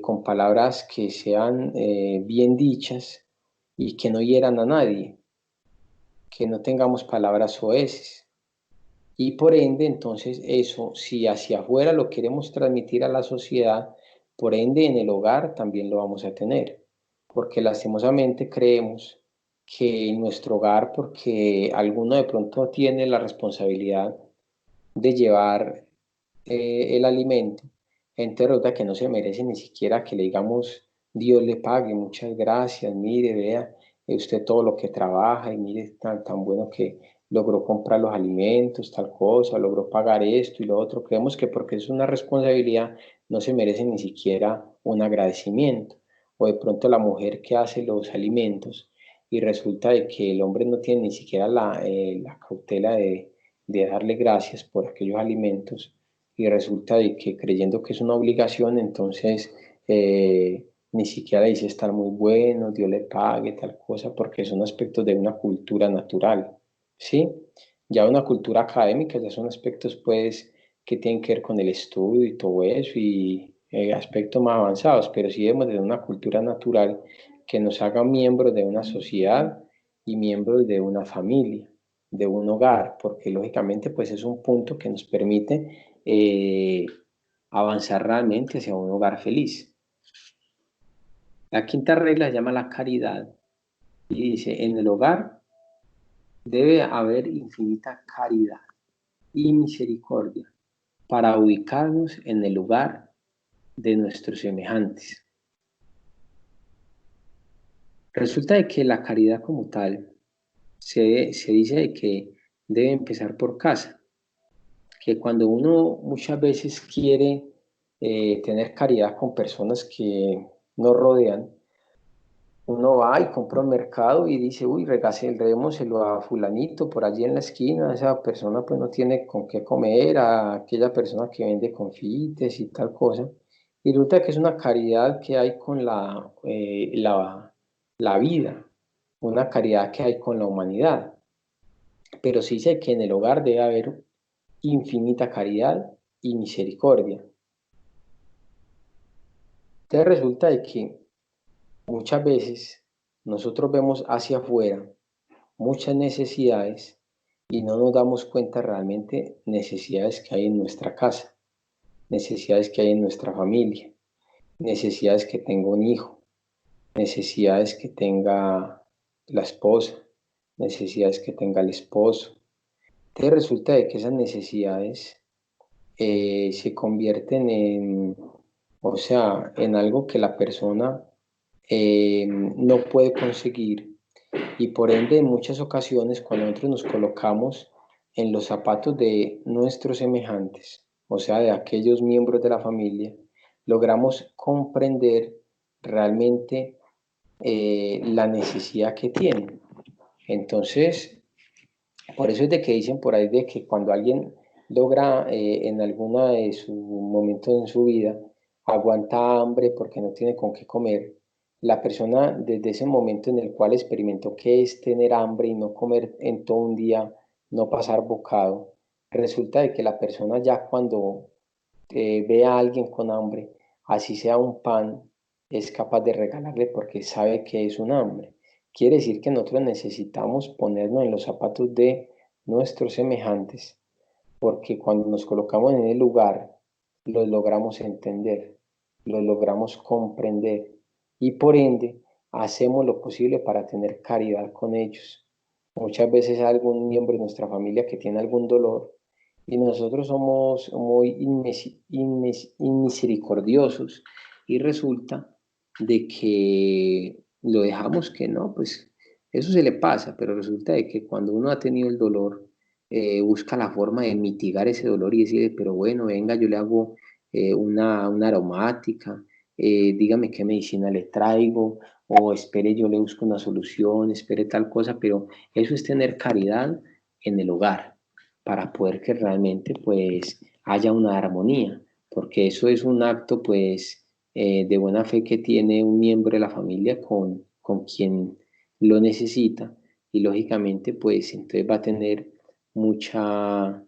con palabras que sean bien dichas y que no hieran a nadie, que no tengamos palabras soeces. Y por ende, entonces eso, si hacia afuera lo queremos transmitir a la sociedad, por ende en el hogar también lo vamos a tener. Porque lastimosamente creemos que en nuestro hogar, porque alguno de pronto tiene la responsabilidad de llevar el alimento, gente rota que no se merece ni siquiera que le digamos Dios le pague, muchas gracias, mire, vea, usted todo lo que trabaja y mire tan bueno que logró comprar los alimentos, tal cosa, logró pagar esto y lo otro. Creemos que porque es una responsabilidad no se merece ni siquiera un agradecimiento. O de pronto la mujer que hace los alimentos y resulta de que el hombre no tiene ni siquiera la cautela de darle gracias por aquellos alimentos y resulta de que creyendo que es una obligación, entonces ni siquiera dice estar muy bueno, Dios le pague, tal cosa, porque son aspectos de una cultura natural, ¿sí? Ya una cultura académica ya son aspectos pues que tienen que ver con el estudio y todo eso y aspectos más avanzados, pero sí debemos de una cultura natural que nos haga miembros de una sociedad y miembros de una familia, de un hogar, porque lógicamente pues es un punto que nos permite avanzar realmente hacia un hogar feliz. La quinta regla se llama la caridad y dice, en el hogar debe haber infinita caridad y misericordia para ubicarnos en el lugar de nuestros semejantes. Resulta de que la caridad como tal se dice de que debe empezar por casa, que cuando uno muchas veces quiere tener caridad con personas que nos rodean. Uno va y compra un mercado y dice, uy, regámoselo a fulanito por allí en la esquina, esa persona pues no tiene con qué comer, a aquella persona que vende confites y tal cosa. Y resulta que es una caridad que hay con la vida, una caridad que hay con la humanidad. Pero sí sé que en el hogar debe haber infinita caridad y misericordia. Entonces resulta de que muchas veces nosotros vemos hacia afuera muchas necesidades y no nos damos cuenta realmente necesidades que hay en nuestra casa, necesidades que hay en nuestra familia, necesidades que tenga un hijo, necesidades que tenga la esposa, necesidades que tenga el esposo. Entonces resulta de que esas necesidades se convierten o sea, en algo que la persona no puede conseguir y por ende en muchas ocasiones cuando nosotros nos colocamos en los zapatos de nuestros semejantes, o sea, de aquellos miembros de la familia, logramos comprender realmente la necesidad que tienen. Entonces, por eso es de que dicen por ahí de que cuando alguien logra en alguna de sus momentos en su vida, aguanta hambre porque no tiene con qué comer, la persona desde ese momento en el cual experimentó qué es tener hambre y no comer en todo un día, no pasar bocado, resulta de que la persona ya cuando ve a alguien con hambre, así sea un pan, es capaz de regalarle porque sabe que es un hambre. Quiere decir que nosotros necesitamos ponernos en los zapatos de nuestros semejantes, porque cuando nos colocamos en el lugar, los logramos entender, los logramos comprender y por ende hacemos lo posible para tener caridad con ellos. Muchas veces hay algún miembro de nuestra familia que tiene algún dolor y nosotros somos muy inmisericordiosos y resulta de que lo dejamos que no, pues eso se le pasa, pero resulta de que cuando uno ha tenido el dolor, busca la forma de mitigar ese dolor y decir, pero bueno, venga, yo le hago una aromática, dígame qué medicina le traigo, o espere, yo le busco una solución, espere tal cosa, pero eso es tener caridad en el hogar para poder que realmente pues haya una armonía, porque eso es un acto pues de buena fe que tiene un miembro de la familia con quien lo necesita y lógicamente pues entonces va a tener mucha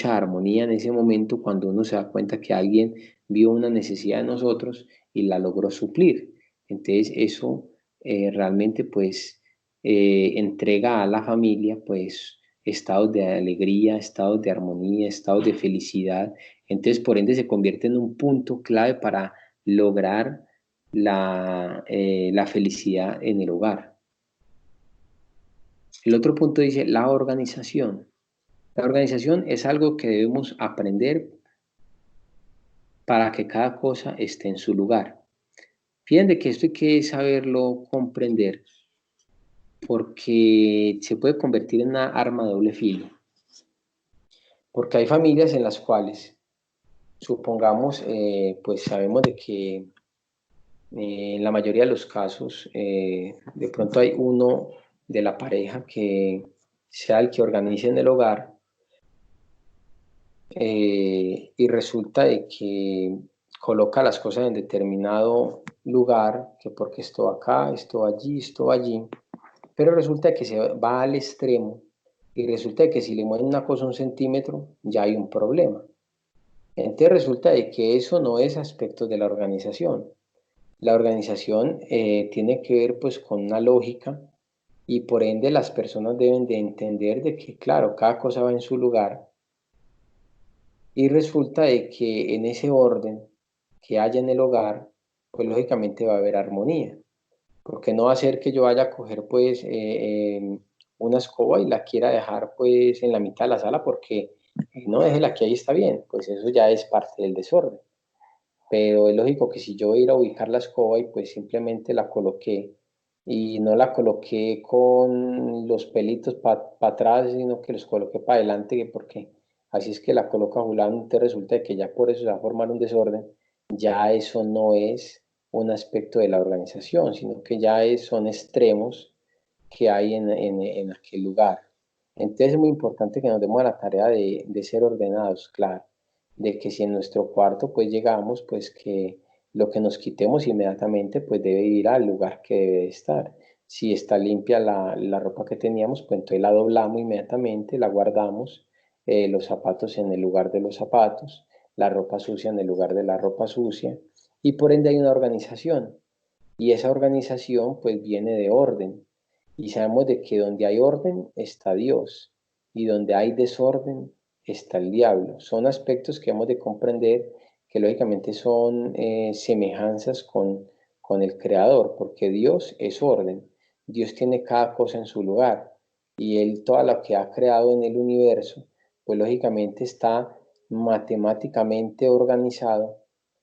armonía en ese momento cuando uno se da cuenta que alguien vio una necesidad de nosotros y la logró suplir. Entonces eso realmente pues entrega a la familia pues estados de alegría, estados de armonía, estados de felicidad. Entonces por ende se convierte en un punto clave para lograr la felicidad en el hogar. El otro punto dice la organización. La organización es algo que debemos aprender para que cada cosa esté en su lugar. Fíjense que esto hay que saberlo comprender porque se puede convertir en una arma de doble filo. Porque hay familias en las cuales, supongamos, pues sabemos de que en la mayoría de los casos, de pronto hay uno de la pareja que sea el que organice en el hogar y resulta de que coloca las cosas en determinado lugar, que porque esto acá, esto allí, pero resulta que se va al extremo y resulta que si le mueven una cosa un centímetro, ya hay un problema. Entonces resulta de que eso no es aspecto de la organización. La organización tiene que ver pues con una lógica y por ende las personas deben de entender de que claro, cada cosa va en su lugar y resulta de que en ese orden que haya en el hogar, pues lógicamente va a haber armonía, porque no va a ser que yo vaya a coger pues una escoba y la quiera dejar pues en la mitad de la sala porque no, déjela que ahí está bien, pues eso ya es parte del desorden. Pero es lógico que si yo voy a ir a ubicar la escoba y pues simplemente la coloqué y no la coloqué con los pelitos para atrás, sino que los coloqué para adelante, porque así es que la coloca Julán, te resulta que ya por eso se va a formar un desorden. ya eso no es un aspecto de la organización, sino que ya son extremos que hay en aquel lugar. Entonces es muy importante que nos demos a la tarea de ser ordenados, claro, de que si en nuestro cuarto pues llegamos, pues que lo que nos quitemos inmediatamente pues debe ir al lugar que debe estar. Si está limpia la ropa que teníamos, pues entonces la doblamos inmediatamente, la guardamos, los zapatos en el lugar de los zapatos, la ropa sucia en el lugar de la ropa sucia, y por ende hay una organización. Y esa organización pues viene de orden. Y sabemos de que donde hay orden está Dios y donde hay desorden está el diablo. Son aspectos que hemos de comprender que lógicamente son semejanzas con el Creador, porque Dios es orden. Dios tiene cada cosa en su lugar y Él todo lo que ha creado en el universo, pues lógicamente está matemáticamente organizado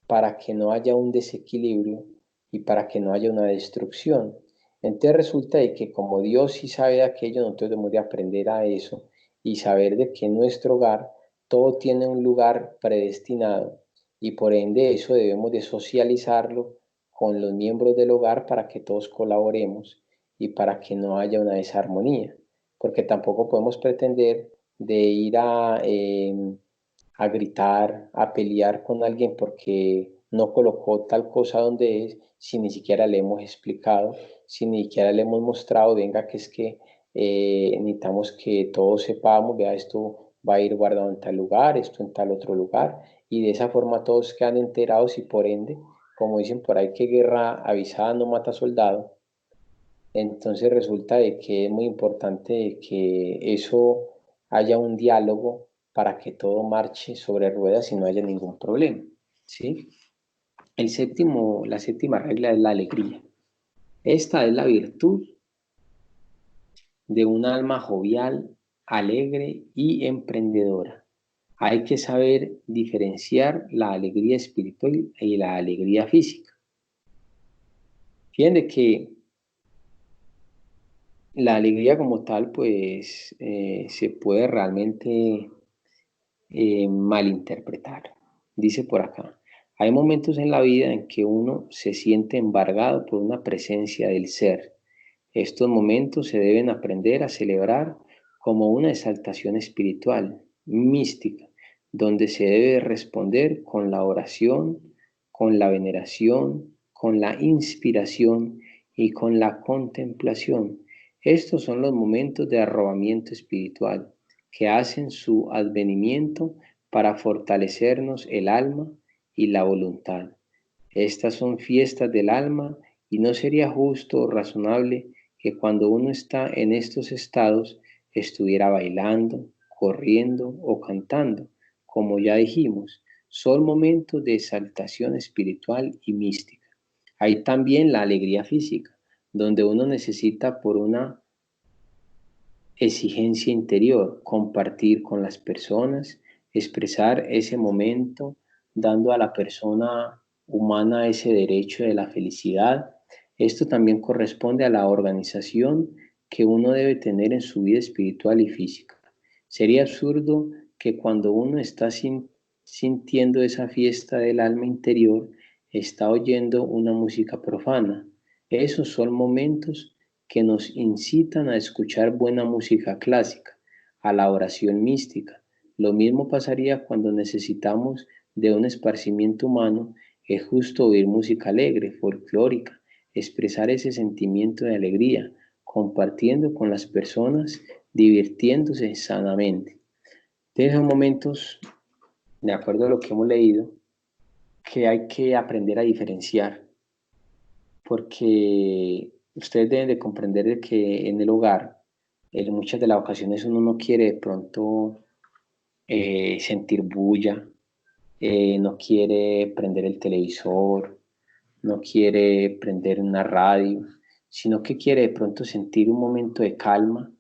para que no haya un desequilibrio y para que no haya una destrucción. Entonces resulta de que como Dios sí sabe de aquello, nosotros debemos de aprender a eso y saber de que en nuestro hogar todo tiene un lugar predestinado y por ende eso debemos de socializarlo con los miembros del hogar para que todos colaboremos y para que no haya una desarmonía, porque tampoco podemos pretender de ir a gritar, a pelear con alguien porque no colocó tal cosa donde es, si ni siquiera le hemos explicado, si ni siquiera le hemos mostrado, venga, que es que necesitamos que todos sepamos, vea, esto va a ir guardado en tal lugar, esto en tal otro lugar, y de esa forma todos quedan enterados y por ende, como dicen por ahí, que guerra avisada no mata soldado. Entonces resulta de que es muy importante que eso haya un diálogo para que todo marche sobre ruedas y no haya ningún problema, ¿sí? La séptima regla es la alegría. Esta es la virtud de un alma jovial, alegre y emprendedora. Hay que saber diferenciar la alegría espiritual y la alegría física. Fíjense que la alegría como tal, pues se puede realmente malinterpretar. Dice por acá, hay momentos en la vida en que uno se siente embargado por una presencia del ser. Estos momentos se deben aprender a celebrar como una exaltación espiritual, mística, donde se debe responder con la oración, con la veneración, con la inspiración y con la contemplación. Estos son los momentos de arrobamiento espiritual que hacen su advenimiento para fortalecernos el alma y la voluntad. Estas son fiestas del alma y no sería justo o razonable que cuando uno está en estos estados estuviera bailando, corriendo o cantando. Como ya dijimos, son momentos de exaltación espiritual y mística. Hay también la alegría física, donde uno necesita por una exigencia interior, compartir con las personas, expresar ese momento, dando a la persona humana ese derecho de la felicidad. Esto también corresponde a la organización que uno debe tener en su vida espiritual y física. Sería absurdo que cuando uno está sintiendo esa fiesta del alma interior, está oyendo una música profana. Esos son momentos que nos incitan a escuchar buena música clásica, a la oración mística. Lo mismo pasaría cuando necesitamos de un esparcimiento humano, es justo oír música alegre, folclórica, expresar ese sentimiento de alegría, compartiendo con las personas, divirtiéndose sanamente. Entonces son momentos, de acuerdo a lo que hemos leído, que hay que aprender a diferenciar, porque ustedes deben de comprender de que en el hogar, en muchas de las ocasiones uno no quiere de pronto sentir bulla, no quiere prender el televisor, no quiere prender una radio, sino que quiere de pronto sentir un momento de calma.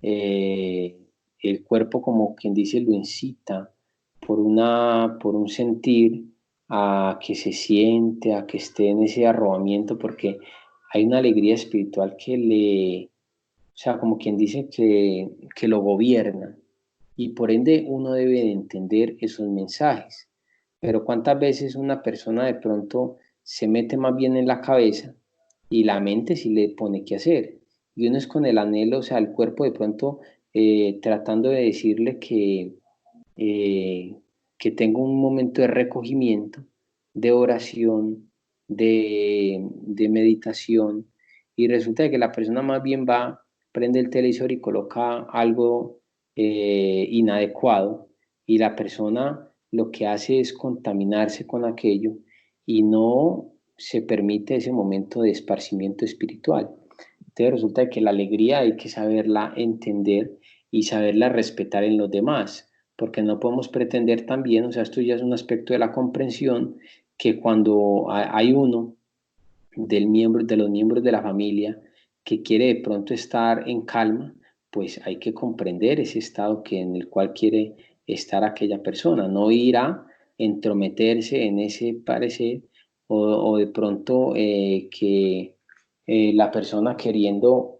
eh, el cuerpo, como quien dice, lo incita por un sentir a que se siente, a que esté en ese arrobamiento, porque hay una alegría espiritual o sea, como quien dice que lo gobierna. Y por ende uno debe de entender esos mensajes. pero cuántas veces una persona de pronto se mete más bien en la cabeza y la mente sí le pone qué hacer. Y uno es con el anhelo, o sea, el cuerpo de pronto tratando de decirle eh, que tenga un momento de recogimiento, de oración, de meditación, y resulta que la persona más bien va, prende el televisor y coloca algo inadecuado, y la persona lo que hace es contaminarse con aquello y no se permite ese momento de esparcimiento espiritual. Entonces resulta que la alegría hay que saberla entender y saberla respetar en los demás, porque no podemos pretender también, o sea, esto ya es un aspecto de la comprensión, que cuando hay uno de los miembros de la familia que quiere de pronto estar en calma, pues hay que comprender ese estado en el cual quiere estar aquella persona, no ir a entrometerse en ese parecer o de pronto que la persona queriendo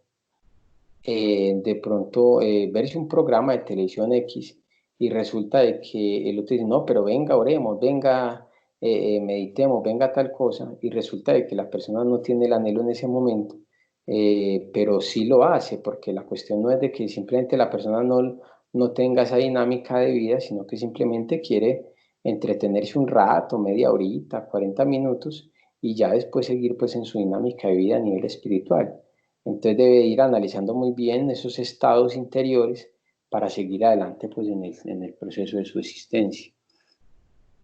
de pronto verse un programa de televisión X y resulta de que el otro dice, no, pero venga, oremos, venga, meditemos, venga tal cosa, y resulta de que la persona no tiene el anhelo en ese momento, pero sí lo hace, porque la cuestión no es de que simplemente la persona no tenga esa dinámica de vida, sino que simplemente quiere entretenerse un rato, media horita, 40 minutos, y ya después seguir pues en su dinámica de vida a nivel espiritual. Entonces debe ir analizando muy bien esos estados interiores para seguir adelante pues, en el proceso de su existencia.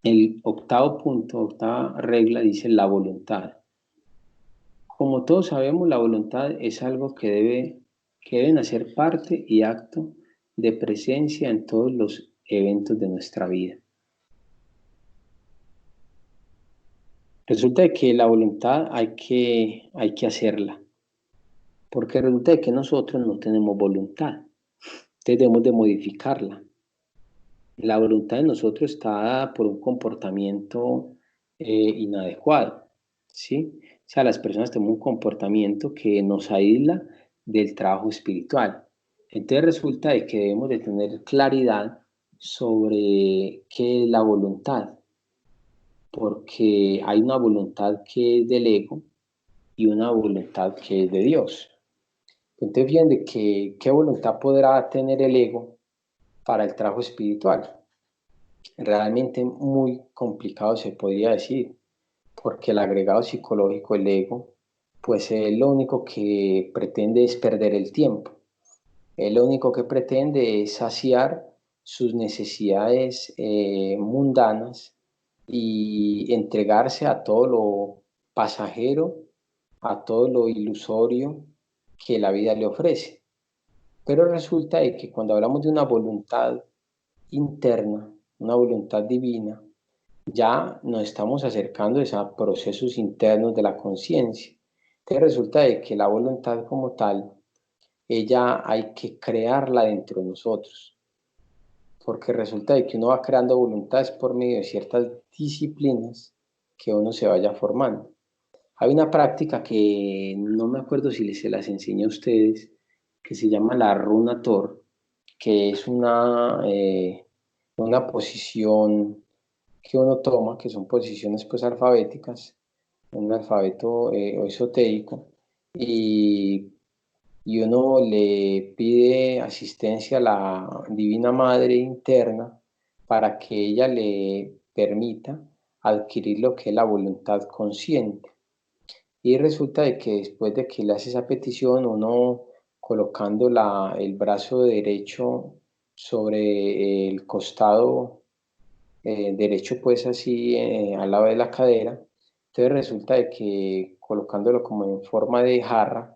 El octavo punto, octava regla dice la voluntad. Como todos sabemos, la voluntad es algo que deben hacer parte y acto de presencia en todos los eventos de nuestra vida. Resulta que la voluntad hay que hacerla, porque resulta que nosotros no tenemos voluntad, debemos de modificarla. La voluntad de nosotros está dada por un comportamiento inadecuado, ¿sí? O sea, las personas tenemos un comportamiento que nos aísla del trabajo espiritual. Entonces resulta de que debemos de tener claridad sobre qué es la voluntad, porque hay una voluntad que es del ego y una voluntad que es de Dios. Entonces, fíjense que qué voluntad podrá tener el ego para el trabajo espiritual. Realmente muy complicado se podría decir, porque el agregado psicológico, el ego, pues lo único que pretende es perder el tiempo. Lo único que pretende es saciar sus necesidades mundanas y entregarse a todo lo pasajero, a todo lo ilusorio que la vida le ofrece. Pero resulta de que cuando hablamos de una voluntad interna, una voluntad divina, ya nos estamos acercando a procesos internos de la conciencia. Entonces resulta de que la voluntad como tal, ella hay que crearla dentro de nosotros, porque resulta de que uno va creando voluntades por medio de ciertas disciplinas que uno se vaya formando. Hay una práctica que no me acuerdo si se las enseñé a ustedes, que se llama la runa Tor, que es una posición que uno toma, que son posiciones pues alfabéticas, un alfabeto esotérico, y, y uno le pide asistencia a la Divina Madre interna para que ella le permita adquirir lo que es la voluntad consciente. Y resulta de que después de que le hace esa petición, uno colocando el brazo derecho sobre el costado derecho, pues así al lado de la cadera, entonces resulta de que colocándolo como en forma de jarra,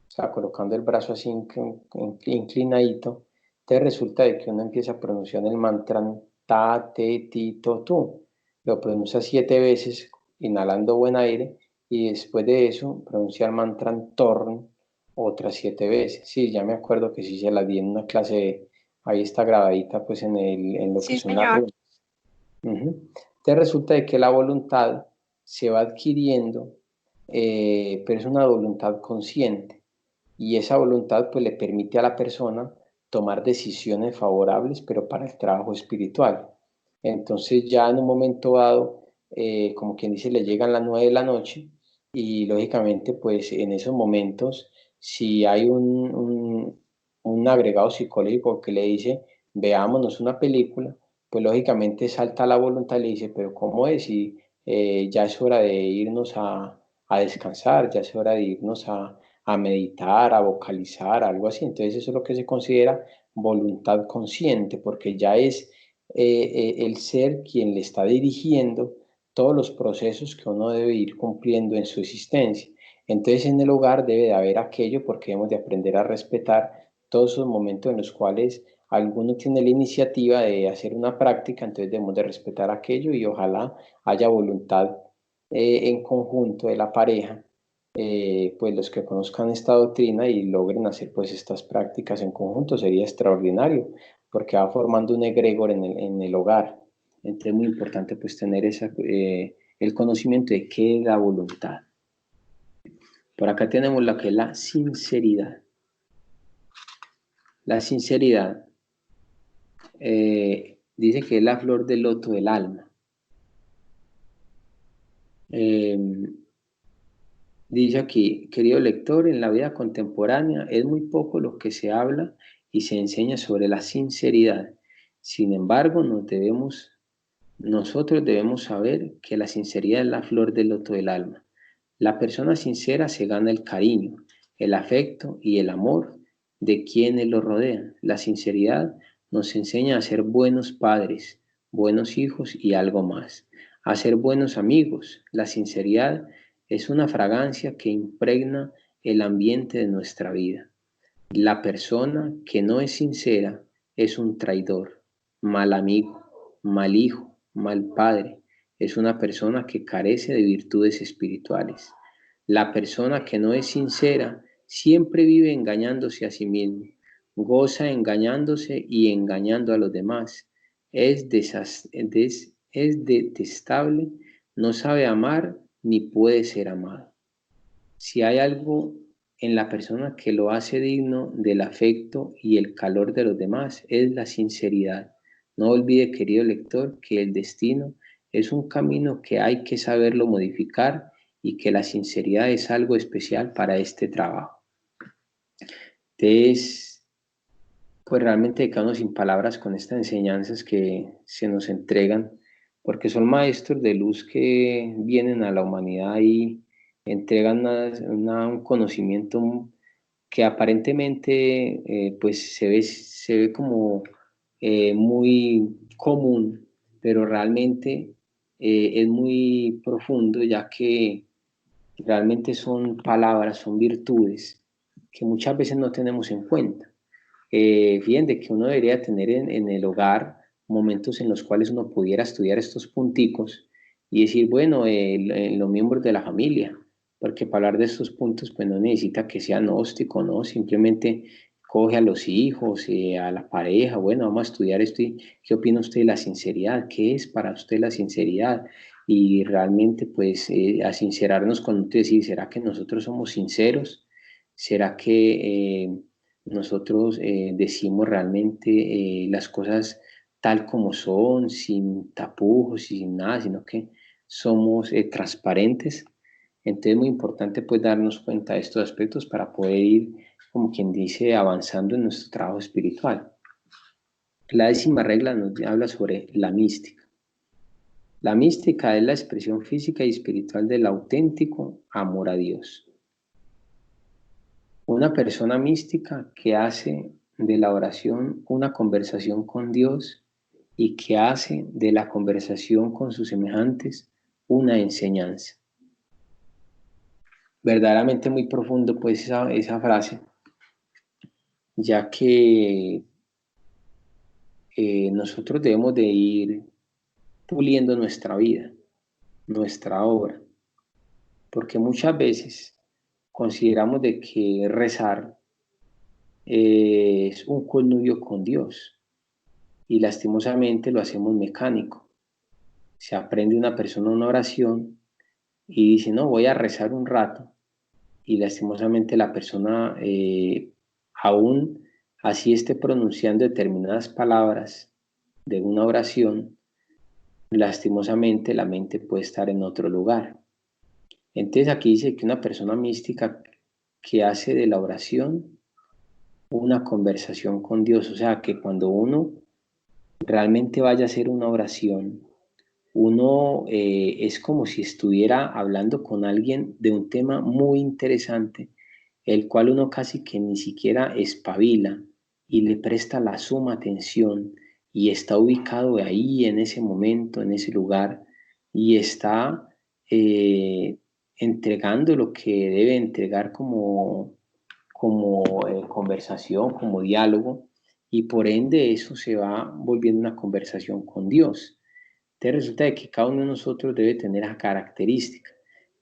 o sea, colocando el brazo así inclinadito, entonces resulta de que uno empieza a pronunciar el mantra ta, te, ti, to, tu. Lo pronuncia 7 veces, inhalando buen aire, y después de eso pronuncia el mantra torn otras 7 veces. Sí, ya me acuerdo que sí se la di en una clase, ahí está grabadita pues en lo que
Sí,
son las
señor.
runas. Entonces resulta de que la voluntad se va adquiriendo, pero es una voluntad consciente y esa voluntad pues le permite a la persona tomar decisiones favorables, pero para el trabajo espiritual. Entonces ya en un momento dado, como quien dice, le llegan las 9 de la noche y lógicamente pues en esos momentos, si hay un agregado psicológico que le dice, veámonos una película, pues lógicamente salta la voluntad y le dice, pero ¿cómo es? Y ya es hora de irnos a descansar, ya es hora de irnos a meditar, a vocalizar, algo así. Entonces eso es lo que se considera voluntad consciente, porque ya es el ser quien le está dirigiendo todos los procesos que uno debe ir cumpliendo en su existencia. Entonces en el hogar debe de haber aquello porque debemos de aprender a respetar todos esos momentos en los cuales alguno tiene la iniciativa de hacer una práctica, entonces debemos de respetar aquello y ojalá haya voluntad en conjunto de la pareja, pues los que conozcan esta doctrina y logren hacer pues estas prácticas en conjunto sería extraordinario porque va formando un egregor en el hogar. Entonces es muy importante pues tener el conocimiento de qué es la voluntad. Por acá tenemos lo que es la sinceridad. La sinceridad dice que es la flor del loto del alma. Dice aquí, querido lector, en la vida contemporánea es muy poco lo que se habla y se enseña sobre la sinceridad. Sin embargo, nosotros debemos saber que la sinceridad es la flor del loto del alma. La persona sincera se gana el cariño, el afecto y el amor de quienes lo rodean. La sinceridad nos enseña a ser buenos padres, buenos hijos y algo más, a ser buenos amigos. La sinceridad es una fragancia que impregna el ambiente de nuestra vida. La persona que no es sincera es un traidor, mal amigo, mal hijo, mal padre. Es una persona que carece de virtudes espirituales. La persona que no es sincera siempre vive engañándose a sí mismo, goza engañándose y engañando a los demás. Es detestable, no sabe amar ni puede ser amado. Si hay algo en la persona que lo hace digno del afecto y el calor de los demás, es la sinceridad. No olvide, querido lector, que el destino es un camino que hay que saberlo modificar y que la sinceridad es algo especial para este trabajo. Entonces, pues realmente quedamos sin palabras con estas enseñanzas que se nos entregan, porque son maestros de luz que vienen a la humanidad y entregan un conocimiento que aparentemente pues se ve como muy común, pero realmente es muy profundo, ya que realmente son palabras, son virtudes que muchas veces no tenemos en cuenta. Fíjense que uno debería tener en el hogar momentos en los cuales uno pudiera estudiar estos punticos y decir, bueno, los miembros de la familia, porque para hablar de estos puntos, pues no necesita que sea gnóstico, ¿no? Simplemente coge a los hijos, a la pareja, bueno, vamos a estudiar esto y ¿qué opina usted de la sinceridad? ¿Qué es para usted la sinceridad? Y realmente, pues, a sincerarnos con decir, ¿será que nosotros somos sinceros? ¿Será que nosotros decimos realmente las cosas tal como son, sin tapujos y sin nada, sino que somos transparentes? Entonces es muy importante pues darnos cuenta de estos aspectos para poder ir, como quien dice, avanzando en nuestro trabajo espiritual. La 10ª regla nos habla sobre la mística. La mística es la expresión física y espiritual del auténtico amor a Dios. Una persona mística que hace de la oración una conversación con Dios y que hace de la conversación con sus semejantes una enseñanza. Verdaderamente muy profundo pues esa frase, ya que nosotros debemos de ir puliendo nuestra vida, nuestra obra, porque muchas veces consideramos de que rezar es un connubio con Dios y lastimosamente lo hacemos mecánico. Se aprende una persona una oración y dice, no, voy a rezar un rato y lastimosamente la persona aún así esté pronunciando determinadas palabras de una oración, lastimosamente la mente puede estar en otro lugar. Entonces aquí dice que una persona mística que hace de la oración una conversación con Dios, o sea que cuando uno realmente vaya a hacer una oración, uno es como si estuviera hablando con alguien de un tema muy interesante, el cual uno casi que ni siquiera espabila y le presta la suma atención y está ubicado ahí en ese momento, en ese lugar, y está eh, entregando lo que debe entregar como conversación, como diálogo, y por ende eso se va volviendo una conversación con Dios. Entonces resulta de que cada uno de nosotros debe tener esa característica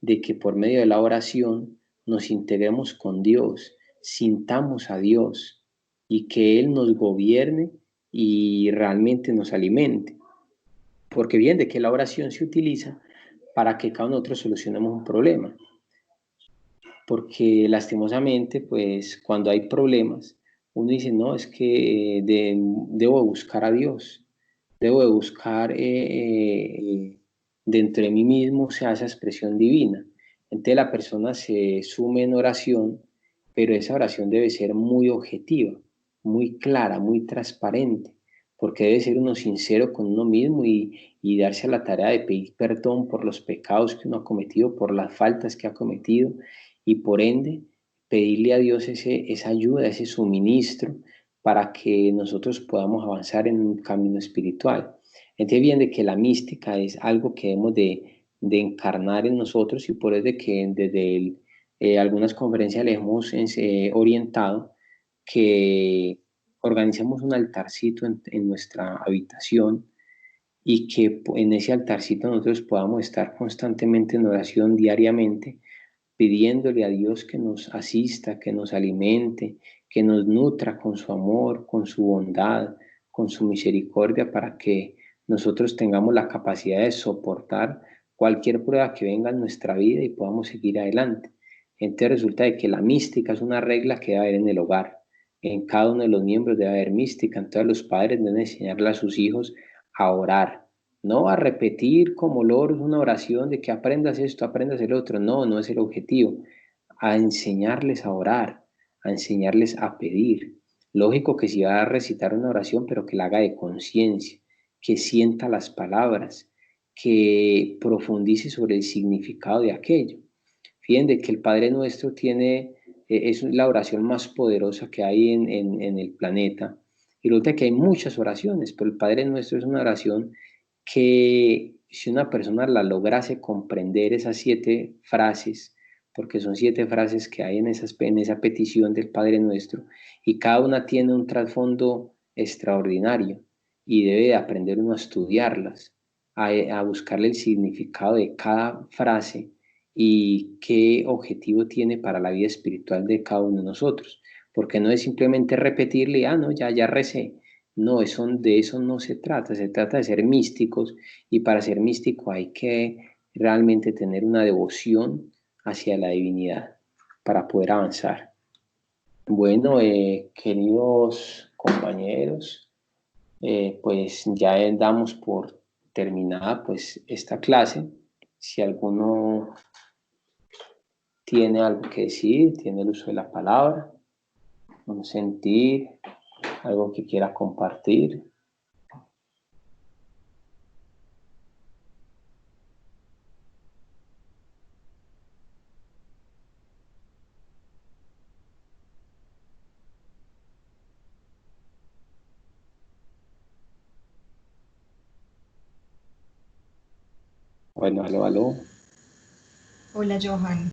de que por medio de la oración nos integremos con Dios, sintamos a Dios y que Él nos gobierne y realmente nos alimente. Porque bien de que la oración se utiliza para que cada uno de nosotros solucionemos un problema. Porque lastimosamente, pues cuando hay problemas, uno dice, no, es que debo buscar a Dios, debo de buscar dentro de mí mismo, o sea, esa expresión divina. Entonces la persona se sume en oración, pero esa oración debe ser muy objetiva, muy clara, muy transparente, porque debe ser uno sincero con uno mismo y darse a la tarea de pedir perdón por los pecados que uno ha cometido, por las faltas que ha cometido y por ende pedirle a Dios esa ayuda, ese suministro para que nosotros podamos avanzar en un camino espiritual. Entonces bien de que la mística es algo que debemos de encarnar en nosotros y por eso de que desde algunas conferencias le hemos orientado que organizamos un altarcito en nuestra habitación y que en ese altarcito nosotros podamos estar constantemente en oración diariamente pidiéndole a Dios que nos asista, que nos alimente, que nos nutra con su amor, con su bondad, con su misericordia, para que nosotros tengamos la capacidad de soportar cualquier prueba que venga en nuestra vida y podamos seguir adelante. Entonces resulta de que la mística es una regla que debe haber en el hogar. En cada uno de los miembros debe haber mística. Entonces los padres deben enseñarle a sus hijos a orar, no a repetir como loros una oración de que aprendas esto, aprendas el otro. No, no es el objetivo. A enseñarles a orar, a enseñarles a pedir. Lógico que si va a recitar una oración, pero que la haga de conciencia, que sienta las palabras, que profundice sobre el significado de aquello. Fíjense que el Padre Nuestro es la oración más poderosa que hay en el planeta. Y resulta que hay muchas oraciones, pero el Padre Nuestro es una oración que si una persona la lograse comprender esas 7 frases, porque son 7 frases que hay en esa petición del Padre Nuestro, y cada una tiene un trasfondo extraordinario, y debe aprender uno a estudiarlas, a buscarle el significado de cada frase y qué objetivo tiene para la vida espiritual de cada uno de nosotros, porque no es simplemente repetirle, no, ya recé. No, de eso no se trata de ser místicos y para ser místico hay que realmente tener una devoción hacia la divinidad para poder avanzar. Bueno, queridos compañeros, pues ya damos por terminada pues esta clase. Si alguno tiene algo que decir, tiene el uso de la palabra, un sentir, algo que quiera compartir. Bueno, aló, aló.
Hola Johan.